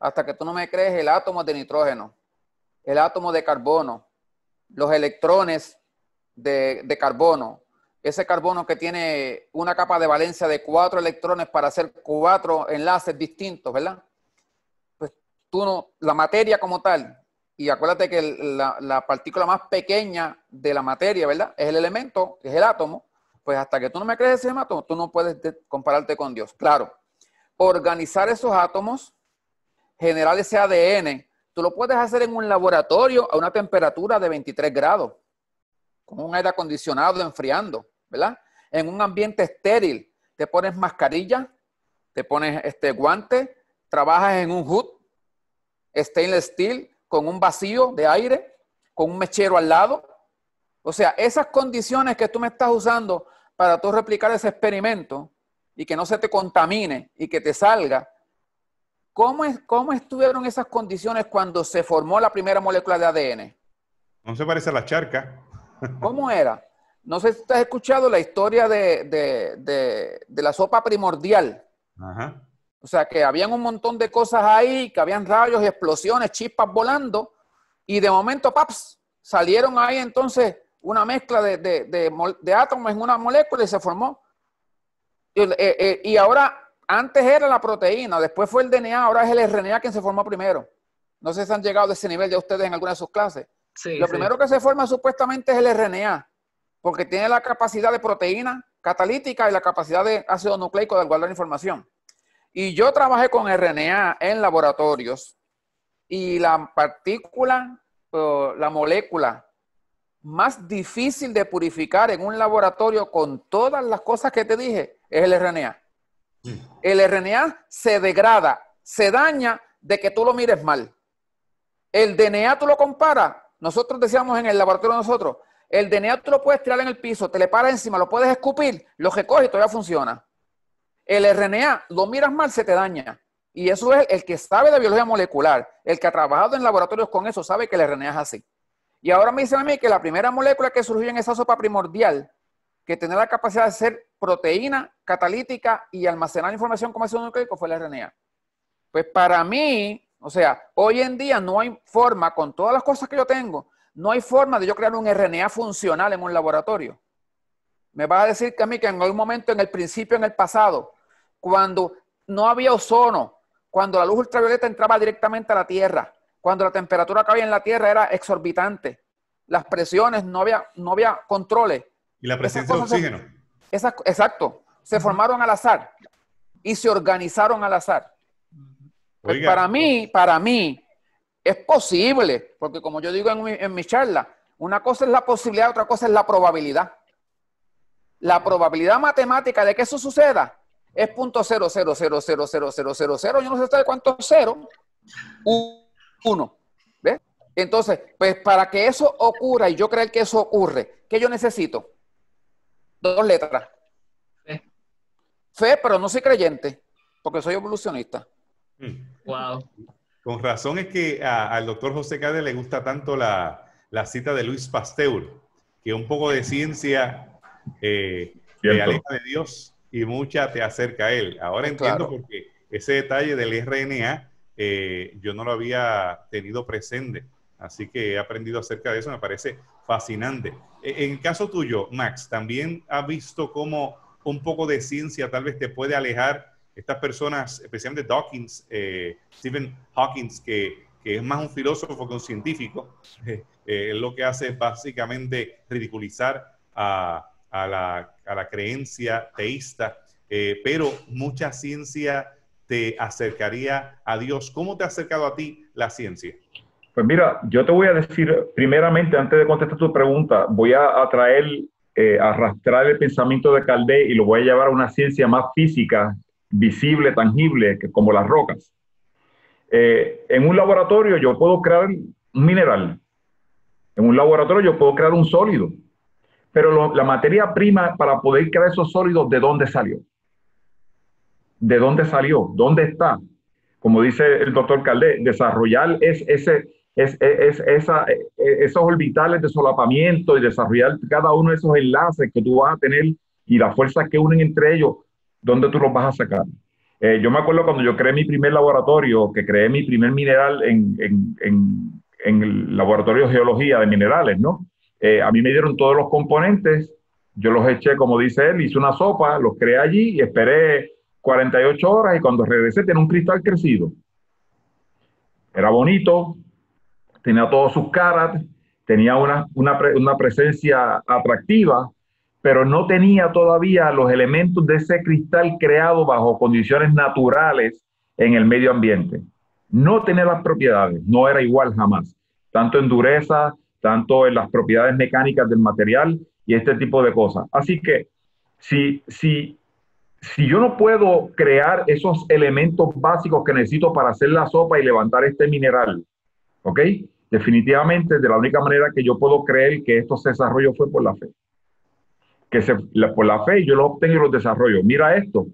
hasta que tú no me crees el átomo de nitrógeno, el átomo de carbono, los electrones de carbono, ese carbono que tiene una capa de valencia de 4 electrones para hacer 4 enlaces distintos, ¿verdad? Pues tú no, la materia como tal, y acuérdate que la partícula más pequeña de la materia, ¿verdad?, es el elemento, es el átomo. Pues hasta que tú no me crees ese átomo, tú no puedes compararte con Dios. Claro, organizar esos átomos, generar ese ADN, tú lo puedes hacer en un laboratorio a una temperatura de 23 grados, con un aire acondicionado enfriando, ¿verdad? En un ambiente estéril, te pones mascarilla, te pones guantes, trabajas en un hood, stainless steel, con un vacío de aire, con un mechero al lado. O sea, esas condiciones que tú me estás usando para tú replicar ese experimento y que no se te contamine y que te salga, ¿cómo estuvieron esas condiciones cuando se formó la primera molécula de ADN? No se parece a la charca. ¿Cómo era? No sé si te has escuchado la historia de la sopa primordial. Ajá. O sea, que habían un montón de cosas ahí, que habían rayos y explosiones, chispas volando, y de momento, ¡paps!, salieron ahí entonces una mezcla de átomos en una molécula y se formó. Y ahora, antes era la proteína, después fue el DNA, ahora es el RNA quien se formó primero. No sé si han llegado a ese nivel ya ustedes en alguna de sus clases. Sí, Lo primero que se forma supuestamente es el RNA, porque tiene la capacidad de proteína catalítica y la capacidad de ácido nucleico de guardar información. Y yo trabajé con RNA en laboratorios y la partícula, la molécula más difícil de purificar en un laboratorio con todas las cosas que te dije es el RNA. El RNA se degrada, se daña de que tú lo mires mal. El DNA tú lo comparas. Nosotros decíamos en el laboratorio de nosotros, el DNA tú lo puedes tirar en el piso, te le paras encima, lo puedes escupir, lo recoges y todavía funciona. El RNA, lo miras mal, se te daña. Y eso es el que sabe de biología molecular, el que ha trabajado en laboratorios con eso, sabe que el RNA es así. Y ahora me dicen a mí que la primera molécula que surgió en esa sopa primordial, que tenía la capacidad de ser proteína, catalítica y almacenar información como ácido nucleico, fue el RNA. Pues para mí, o sea, hoy en día no hay forma, con todas las cosas que yo tengo, no hay forma de yo crear un RNA funcional en un laboratorio. Me vas a decir que a mí que en algún momento, en el principio, en el pasado, cuando no había ozono, cuando la luz ultravioleta entraba directamente a la Tierra, cuando la temperatura que había en la Tierra era exorbitante, las presiones, no había controles. Y la presencia de oxígeno. Exacto. Se formaron al azar y se organizaron al azar. Pues para mí, es posible, porque como yo digo en mi charla, una cosa es la posibilidad, otra cosa es la probabilidad. La probabilidad matemática de que eso suceda es 0.0000000, yo no sé de cuánto es 0, 1. ¿Ves? Entonces, pues para que eso ocurra y yo creer que eso ocurre, ¿qué yo necesito? 2 letras. Fe, pero no soy creyente, porque soy evolucionista. Wow. Con razón es que al doctor José Cade le gusta tanto la cita de Luis Pasteur, que un poco de ciencia te aleja de Dios y mucha te acerca a Él. Ahora entiendo por qué ese detalle del RNA yo no lo había tenido presente. Así que he aprendido acerca de eso, me parece fascinante. En el caso tuyo, Max, ¿también has visto cómo un poco de ciencia tal vez te puede alejar estas personas, especialmente Dawkins, Stephen Hawking, que es más un filósofo que un científico? Lo que hace es básicamente ridiculizar a la creencia teísta, pero mucha ciencia te acercaría a Dios. ¿Cómo te ha acercado a ti la ciencia? Pues mira, yo te voy a decir, primeramente, antes de contestar tu pregunta, voy a arrastrar el pensamiento de Caldet y lo voy a llevar a una ciencia más física, visible, tangible, como las rocas. En un laboratorio yo puedo crear un mineral. En un laboratorio yo puedo crear un sólido. Pero la materia prima para poder crear esos sólidos, ¿de dónde salió? ¿De dónde salió? ¿Dónde está? Como dice el doctor Caldet, desarrollar esos orbitales de solapamiento y desarrollar cada uno de esos enlaces que tú vas a tener y las fuerzas que unen entre ellos, ¿dónde tú los vas a sacar? Yo me acuerdo cuando yo creé mi primer laboratorio, que creé mi primer mineral en el laboratorio de geología de minerales, ¿no? A mí me dieron todos los componentes, yo los eché, como dice él, hice una sopa, los creé allí y esperé 48 horas y cuando regresé tenía un cristal crecido. Era bonito, tenía todas sus caras, tenía una presencia atractiva, pero no tenía todavía los elementos de ese cristal creado bajo condiciones naturales en el medio ambiente. No tenía las propiedades, no era igual jamás, tanto en dureza, tanto en las propiedades mecánicas del material y este tipo de cosas. Así que si si yo no puedo crear esos elementos básicos que necesito para hacer la sopa y levantar este mineral, ¿ok? Definitivamente, de la única manera que yo puedo creer que esto se desarrolló fue por la fe. Por la fe yo lo obtengo y lo desarrollo. Mira esto,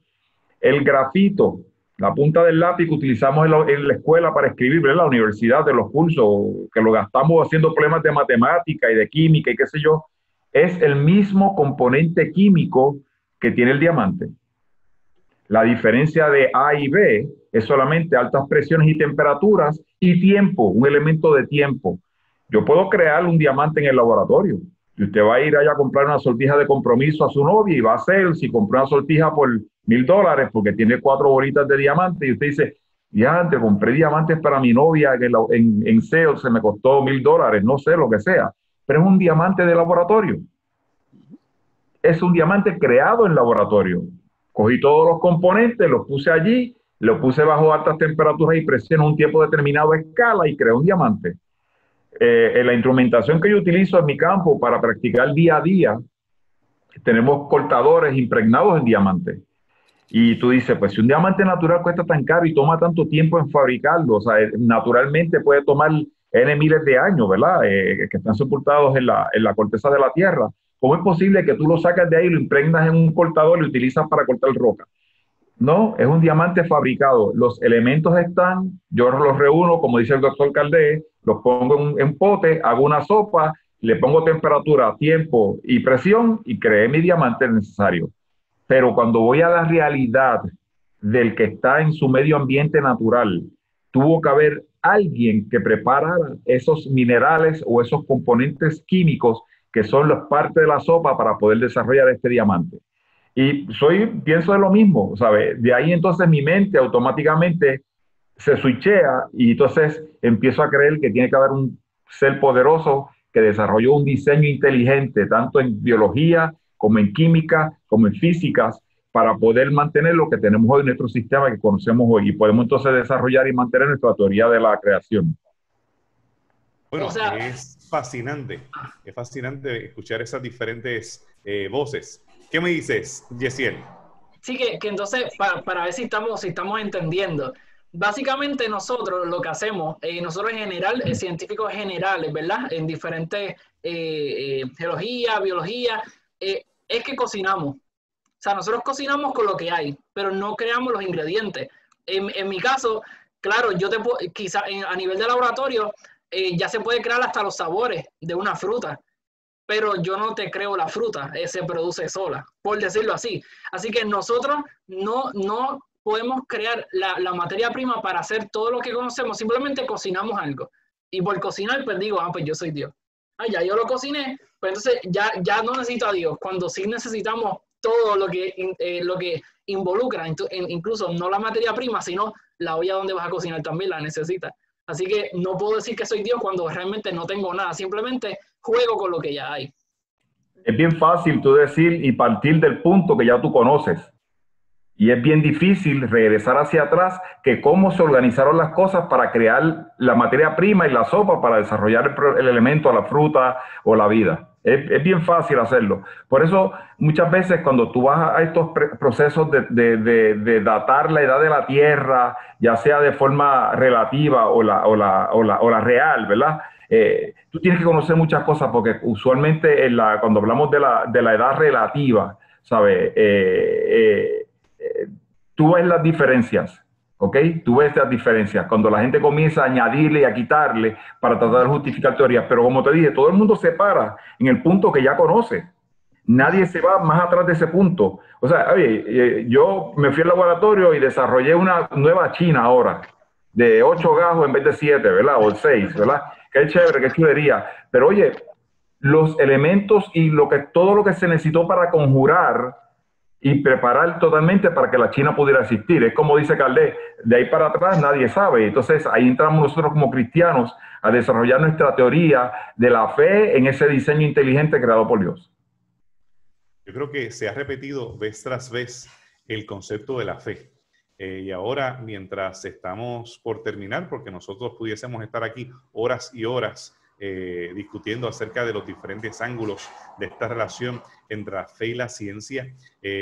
el grafito, la punta del lápiz que utilizamos en la escuela para escribir, en la universidad, de los cursos, que lo gastamos haciendo problemas de matemática y de química y qué sé yo, es el mismo componente químico que tiene el diamante. La diferencia de A y B es solamente altas presiones y temperaturas y tiempo, un elemento de tiempo. Yo puedo crear un diamante en el laboratorio. Y usted va a ir allá a comprar una sortija de compromiso a su novia y va a hacer, si compró una sortija por $1,000 porque tiene 4 bolitas de diamante y usted dice, ya, te compré diamantes para mi novia en SEO, se me costó $1,000, no sé, lo que sea. Pero es un diamante de laboratorio. Es un diamante creado en laboratorio. Cogí todos los componentes, los puse allí, los puse bajo altas temperaturas y presiones un tiempo determinado de escala y creé un diamante. En la instrumentación que yo utilizo en mi campo para practicar día a día, tenemos cortadores impregnados en diamante. Y tú dices, pues si un diamante natural cuesta tan caro y toma tanto tiempo en fabricarlo, o sea, naturalmente puede tomar N miles de años, ¿verdad? Que están sepultados en la corteza de la tierra. ¿Cómo es posible que tú lo sacas de ahí, lo impregnas en un cortador y lo utilizas para cortar roca? No, es un diamante fabricado. Los elementos están, yo los reúno, como dice el doctor Caldé, los pongo en pote, hago una sopa, le pongo temperatura, tiempo y presión y creé mi diamante necesario. Pero cuando voy a la realidad del que está en su medio ambiente natural, tuvo que haber alguien que preparara esos minerales o esos componentes químicos que son las partes de la sopa para poder desarrollar este diamante. Y pienso de lo mismo, ¿sabes? De ahí entonces mi mente automáticamente se switchea y entonces empiezo a creer que tiene que haber un ser poderoso que desarrolló un diseño inteligente, tanto en biología como en química, como en físicas, para poder mantener lo que tenemos hoy en nuestro sistema que conocemos hoy. Y podemos entonces desarrollar y mantener nuestra teoría de la creación. Bueno, es fascinante escuchar esas diferentes voces. ¿Qué me dices, Yesiel? Sí, que entonces, para ver si estamos entendiendo, básicamente nosotros lo que hacemos, nosotros en general, científicos generales, ¿verdad? En diferentes geología, biología, es que cocinamos. O sea, nosotros cocinamos con lo que hay, pero no creamos los ingredientes. En mi caso, claro, yo quizá a nivel de laboratorio, ya se puede crear hasta los sabores de una fruta, pero yo no te creo la fruta, se produce sola, por decirlo así. Así que nosotros no podemos crear la materia prima para hacer todo lo que conocemos, simplemente cocinamos algo. Y por cocinar, pues digo, pues yo soy Dios. Ya yo lo cociné, pues entonces ya no necesito a Dios, cuando sí necesitamos todo lo que involucra, incluso no la materia prima, sino la olla donde vas a cocinar también la necesitas. Así que no puedo decir que soy Dios cuando realmente no tengo nada, simplemente juego con lo que ya hay. Es bien fácil tú decir y partir del punto que ya tú conoces. Y es bien difícil regresar hacia atrás que cómo se organizaron las cosas para crear la materia prima y la sopa para desarrollar el elemento, la fruta o la vida. Es bien fácil hacerlo. Por eso muchas veces cuando tú vas a estos procesos de datar la edad de la Tierra, ya sea de forma relativa o la real, ¿verdad? Tú tienes que conocer muchas cosas porque usualmente cuando hablamos de la edad relativa, ¿sabes? Tú ves las diferencias, ¿ok? Tú ves las diferencias cuando la gente comienza a añadirle y a quitarle para tratar de justificar teorías. Pero como te dije, todo el mundo se para en el punto que ya conoce. Nadie se va más atrás de ese punto. O sea, oye, yo me fui al laboratorio y desarrollé una nueva china ahora, de 8 gajos en vez de 7, ¿verdad? O 6, ¿verdad? Qué chévere, qué chulería. Pero oye, los elementos y todo lo que se necesitó para conjurar y preparar totalmente para que la China pudiera existir. Es como dice Caldé, de ahí para atrás nadie sabe. Entonces ahí entramos nosotros como cristianos a desarrollar nuestra teoría de la fe en ese diseño inteligente creado por Dios. Yo creo que se ha repetido vez tras vez el concepto de la fe. Y ahora, mientras estamos por terminar, porque nosotros pudiésemos estar aquí horas y horas discutiendo acerca de los diferentes ángulos de esta relación entre la fe y la ciencia,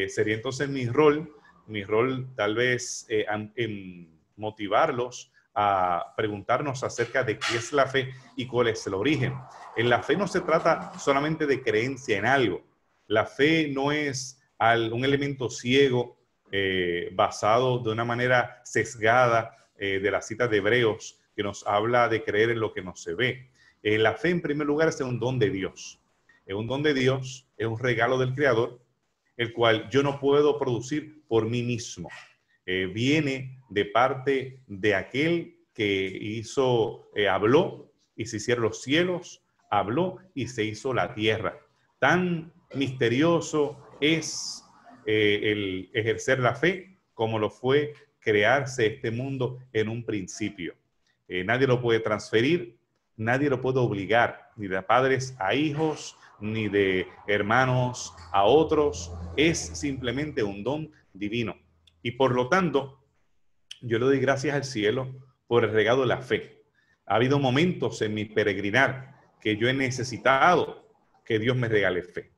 sería entonces mi rol mi rol tal vez en motivarlos a preguntarnos acerca de qué es la fe y cuál es el origen. En la fe no se trata solamente de creencia en algo. La fe no es un elemento ciego basado de una manera sesgada de la cita de Hebreos que nos habla de creer en lo que no se ve. La fe, en primer lugar, es un don de Dios. Es un don de Dios, es un regalo del Creador, el cual yo no puedo producir por mí mismo. Viene de parte de aquel que habló y se hicieron los cielos, habló y se hizo la tierra. Tan misterioso es el ejercer la fe como lo fue crearse este mundo en un principio. Nadie lo puede transferir, nadie lo puede obligar, ni de padres a hijos, ni de hermanos a otros. Es simplemente un don divino. Y por lo tanto, yo le doy gracias al cielo por el regalo de la fe. Ha habido momentos en mi peregrinar que yo he necesitado que Dios me regale fe,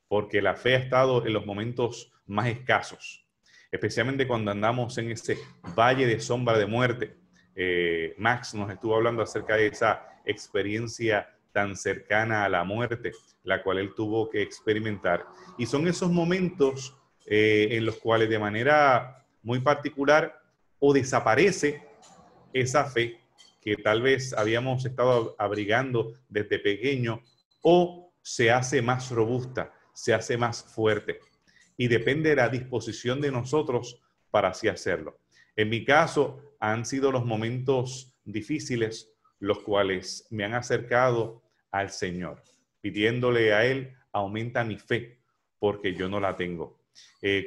porque la fe ha estado en los momentos más escasos, especialmente cuando andamos en ese valle de sombra de muerte. Max nos estuvo hablando acerca de esa experiencia tan cercana a la muerte, la cual él tuvo que experimentar. Y son esos momentos en los cuales de manera muy particular o desaparece esa fe que tal vez habíamos estado abrigando desde pequeño, o se hace más robusta, se hace más fuerte. Y depende de la disposición de nosotros para así hacerlo. En mi caso, han sido los momentos difíciles los cuales me han acercado al Señor, pidiéndole a Él, aumenta mi fe, porque yo no la tengo.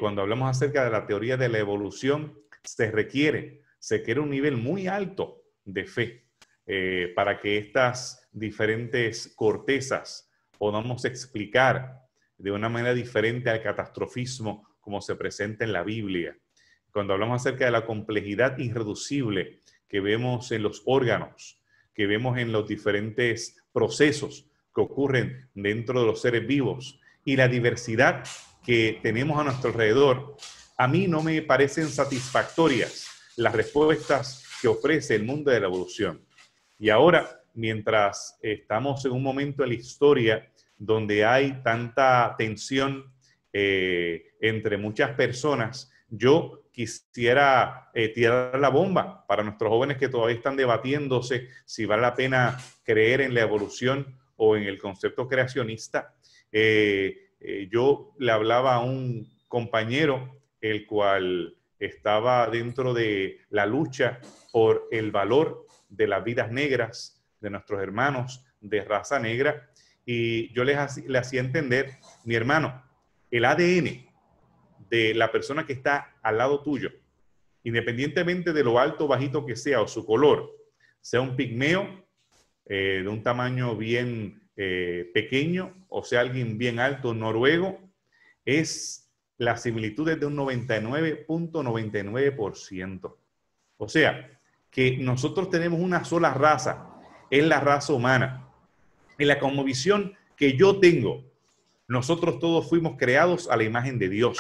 Cuando hablamos acerca de la teoría de la evolución, se requiere un nivel muy alto de fe para que estas diferentes cortezas podamos explicar de una manera diferente al catastrofismo como se presenta en la Biblia. Cuando hablamos acerca de la complejidad irreducible que vemos en los órganos, que vemos en los diferentes procesos que ocurren dentro de los seres vivos y la diversidad que tenemos a nuestro alrededor, a mí no me parecen satisfactorias las respuestas que ofrece el mundo de la evolución. Y ahora, mientras estamos en un momento de la historia donde hay tanta tensión entre muchas personas, yo quisiera tirar la bomba para nuestros jóvenes que todavía están debatiéndose si vale la pena creer en la evolución o en el concepto creacionista. Yo le hablaba a un compañero el cual estaba dentro de la lucha por el valor de las vidas negras de nuestros hermanos de raza negra, y yo le hacía entender, mi hermano, el ADN de la persona que está al lado tuyo, independientemente de lo alto o bajito que sea o su color, sea un pigmeo de un tamaño bien pequeño o sea alguien bien alto noruego, es la similitud es de un 99.99%. O sea, que nosotros tenemos una sola raza, es la raza humana. En la cosmovisión que yo tengo, nosotros todos fuimos creados a la imagen de Dios.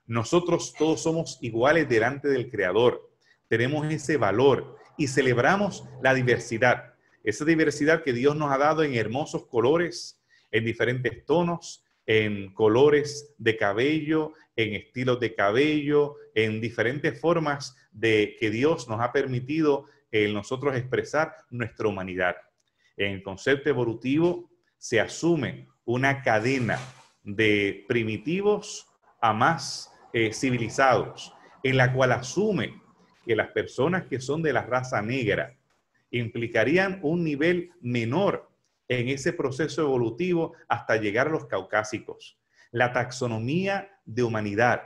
Nosotros todos somos iguales delante del Creador. Tenemos ese valor y celebramos la diversidad. Esa diversidad que Dios nos ha dado en hermosos colores, en diferentes tonos, en colores de cabello, en estilos de cabello, en diferentes formas de que Dios nos ha permitido nosotros expresar nuestra humanidad. En el concepto evolutivo se asume una cadena de primitivos a más civilizados, en la cual asume que las personas que son de la raza negra implicarían un nivel menor en ese proceso evolutivo hasta llegar a los caucásicos. La taxonomía de humanidad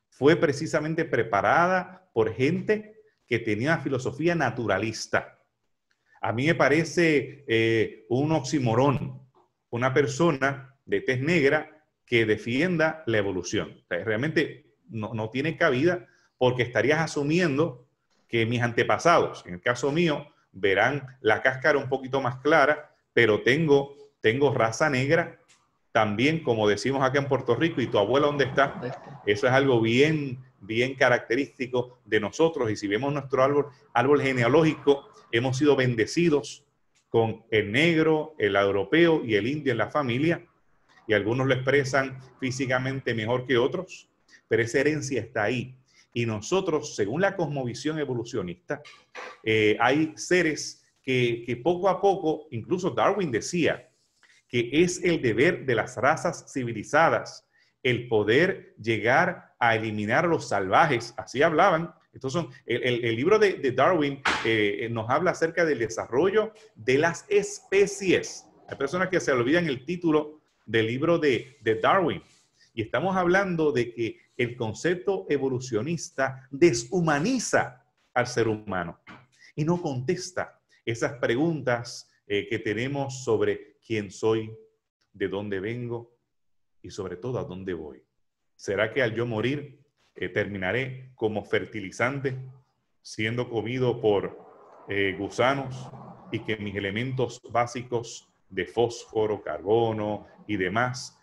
fue precisamente preparada por gente que tenía una filosofía naturalista. A mí me parece un oxímoron, una persona de tez negra que defienda la evolución. O sea, realmente no tiene cabida, porque estarías asumiendo que mis antepasados, en el caso mío, verán la cáscara un poquito más clara, pero tengo raza negra también, como decimos acá en Puerto Rico, ¿y tu abuela dónde está? Eso es algo bien característico de nosotros. Y si vemos nuestro árbol genealógico, hemos sido bendecidos con el negro, el europeo y el indio en la familia. Y algunos lo expresan físicamente mejor que otros, pero esa herencia está ahí. Y nosotros, según la cosmovisión evolucionista, hay seres que poco a poco, incluso Darwin decía, que es el deber de las razas civilizadas el poder llegar a eliminar a los salvajes. Así hablaban. Entonces, el libro de Darwin nos habla acerca del desarrollo de las especies. Hay personas que se olvidan el título del libro de Darwin. Y estamos hablando de que el concepto evolucionista deshumaniza al ser humano y no contesta esas preguntas que tenemos sobre quién soy, de dónde vengo y sobre todo a dónde voy. ¿Será que al yo morir terminaré como fertilizante, siendo comido por gusanos, y que mis elementos básicos de fósforo, carbono y demás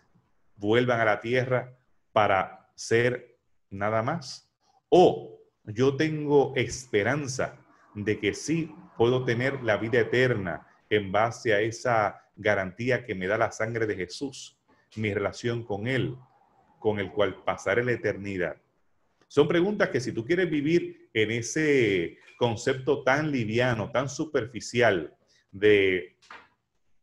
vuelvan a la tierra para ser nada más? ¿O yo tengo esperanza de que sí puedo tener la vida eterna en base a esa garantía que me da la sangre de Jesús, mi relación con Él, con el cual pasaré la eternidad? Son preguntas que, si tú quieres vivir en ese concepto tan liviano, tan superficial, de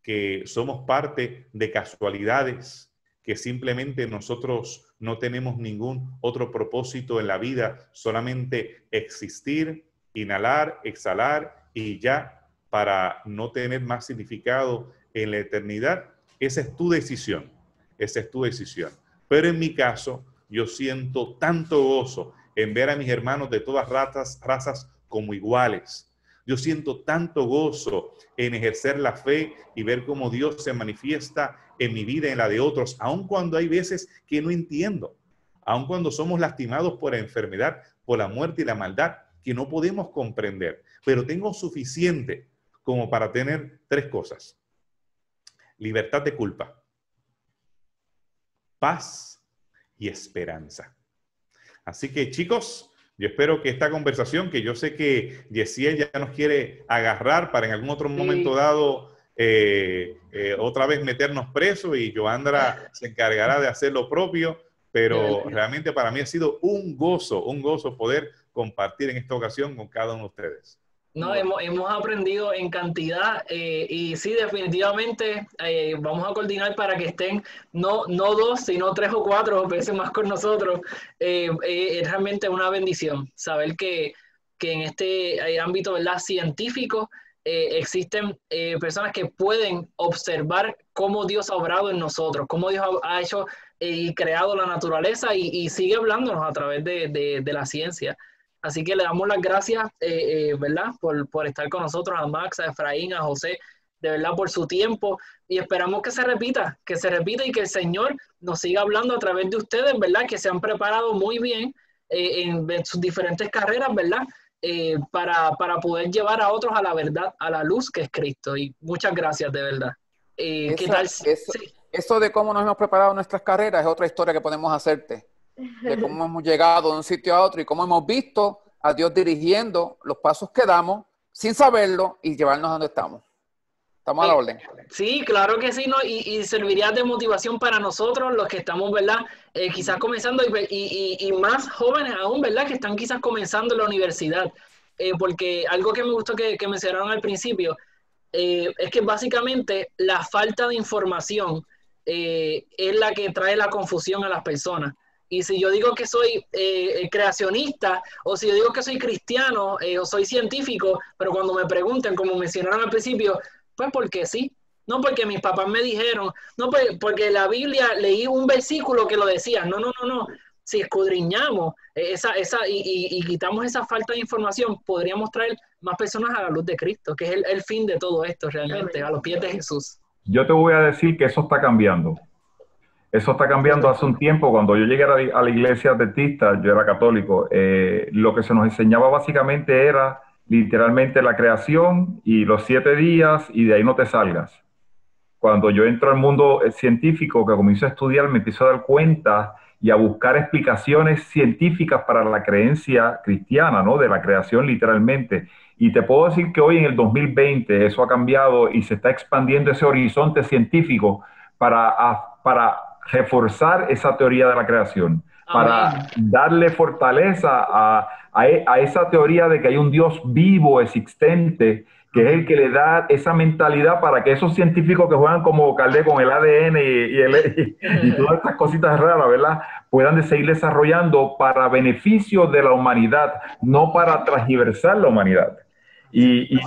que somos parte de casualidades, que simplemente nosotros no tenemos ningún otro propósito en la vida, solamente existir, inhalar, exhalar y ya, para no tener más significado en la eternidad, esa es tu decisión. Esa es tu decisión. Pero en mi caso, yo siento tanto gozo en ver a mis hermanos de todas razas como iguales. Yo siento tanto gozo en ejercer la fe y ver cómo Dios se manifiesta en mi vida y en la de otros, aun cuando hay veces que no entiendo, aun cuando somos lastimados por la enfermedad, por la muerte y la maldad que no podemos comprender. Pero tengo suficiente como para tener tres cosas: libertad de culpa, paz y esperanza. Así que, chicos, yo espero que esta conversación, que yo sé que Yesiel ya nos quiere agarrar para en algún otro momento dado otra vez meternos presos, y Joandra se encargará de hacer lo propio, pero realmente para mí ha sido un gozo poder compartir en esta ocasión con cada uno de ustedes. No, hemos aprendido en cantidad y sí, definitivamente vamos a coordinar para que estén no 2, sino 3 o 4 veces más con nosotros. Es realmente una bendición saber que en este ámbito, ¿verdad?, científico, existen personas que pueden observar cómo Dios ha obrado en nosotros, cómo Dios ha hecho y creado la naturaleza y sigue hablándonos a través de la ciencia. Así que le damos las gracias, ¿verdad?, por estar con nosotros, a Max, a Efraín, a José, de verdad, por su tiempo, y esperamos que se repita y que el Señor nos siga hablando a través de ustedes, ¿verdad?, que se han preparado muy bien en sus diferentes carreras, ¿verdad?, para poder llevar a otros a la verdad, a la luz que es Cristo. Y muchas gracias, de verdad. ¿Qué tal? Eso de cómo nos hemos preparado nuestras carreras es otra historia que podemos hacerte, de cómo hemos llegado de un sitio a otro y cómo hemos visto a Dios dirigiendo los pasos que damos sin saberlo y llevarnos a donde estamos. Estamos a la orden. Sí, claro que sí, ¿no? Y serviría de motivación para nosotros, los que estamos, ¿verdad?, quizás comenzando y más jóvenes aún, ¿verdad?, que están quizás comenzando en la universidad. Porque algo que me gustó que mencionaron al principio es que básicamente la falta de información es la que trae la confusión a las personas. Y si yo digo que soy creacionista, o si yo digo que soy cristiano, o soy científico, pero cuando me preguntan, como mencionaron al principio, pues porque sí, no porque mis papás me dijeron, no porque la Biblia leí un versículo que lo decía, no. Si escudriñamos y quitamos esa falta de información, podríamos traer más personas a la luz de Cristo, que es el fin de todo esto realmente, a los pies de Jesús. Yo te voy a decir que eso está cambiando. Eso está cambiando hace un tiempo. Cuando yo llegué a la iglesia adventista, yo era católico, lo que se nos enseñaba básicamente era literalmente la creación y los 7 días, y de ahí no te salgas. cuando yo entro al mundo científico, que comienzo a estudiar, me empiezo a dar cuenta y a buscar explicaciones científicas para la creencia cristiana, ¿no? De la creación literalmente. Y te puedo decir que hoy en el 2020 eso ha cambiado y se está expandiendo ese horizonte científico para reforzar esa teoría de la creación, para darle fortaleza a esa teoría de que hay un Dios vivo, existente, que es el que le da esa mentalidad para que esos científicos que juegan como Caldé con el ADN y todas estas cositas raras, ¿verdad?, puedan seguir desarrollando para beneficio de la humanidad, no para transgiversar la humanidad. Y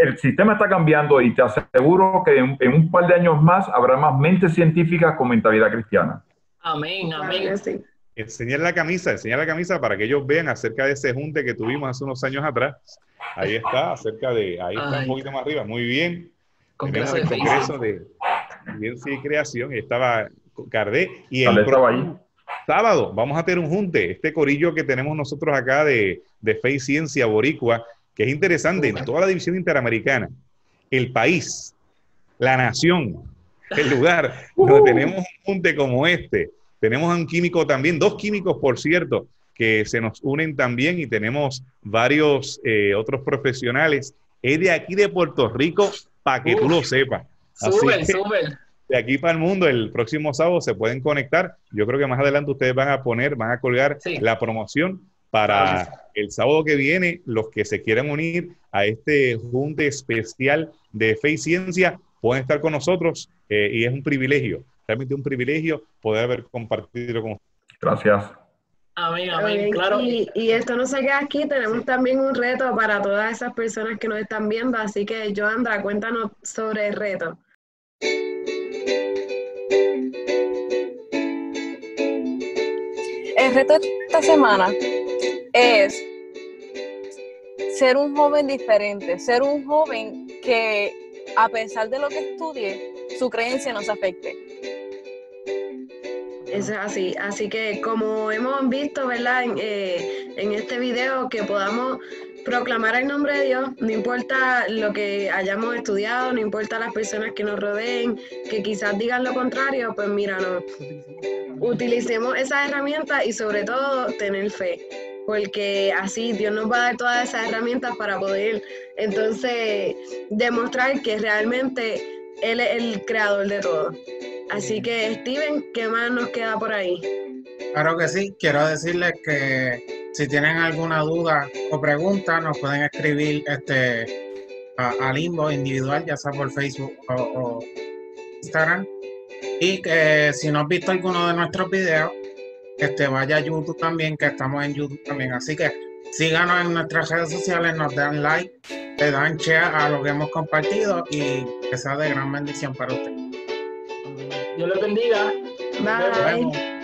el sistema está cambiando y te aseguro que en un par de años más habrá más mentes científicas con mentalidad cristiana. Amén, amén. Sí. Enseñar la camisa para que ellos vean acerca de ese junte que tuvimos hace unos años atrás. Ahí está, ahí está un poquito más arriba. Muy bien. Tenemos el Congreso de Ciencia y Creación. Y estaba Cardé. Y el próximo sábado vamos a tener un junte. Este corillo que tenemos nosotros acá de Fe y Ciencia Boricua, que es interesante, en toda la división interamericana, el país, la nación, el lugar donde tenemos un junte como este. Tenemos a un químico también, 2 químicos, por cierto, que se nos unen también, y tenemos varios otros profesionales. Es de aquí de Puerto Rico, para que tú lo sepas. Súper. De aquí para el mundo, el próximo sábado se pueden conectar. Yo creo que más adelante ustedes van a colgar la promoción para el sábado que viene. Los que se quieran unir a este junte especial de Fe y Ciencia pueden estar con nosotros, y es un privilegio, realmente un privilegio poder haber compartido con ustedes. Gracias. Amén, claro. Y esto no se queda aquí, tenemos también un reto para todas esas personas que nos están viendo, así que Joandra, cuéntanos sobre el reto. El reto de esta semana es ser un joven diferente, ser un joven que, a pesar de lo que estudie, su creencia no se afecte. Eso es así. Así que, como hemos visto, ¿verdad?, en este video, que podamos proclamar el nombre de Dios, no importa lo que hayamos estudiado, no importa las personas que nos rodeen, que quizás digan lo contrario, pues mira, utilicemos esas herramientas y sobre todo tener fe, porque así Dios nos va a dar todas esas herramientas para poder entonces demostrar que realmente Él es el creador de todo. Así que, Steven, ¿qué más nos queda por ahí? Claro que sí, quiero decirles que si tienen alguna duda o pregunta, nos pueden escribir al inbox individual, ya sea por Facebook o Instagram. Y que si no has visto alguno de nuestros videos, vaya a YouTube también, que estamos en YouTube también. Así que síganos en nuestras redes sociales, nos dan like, le dan share a lo que hemos compartido y que sea de gran bendición para ustedes. Dios les bendiga. Bye. Nos vemos.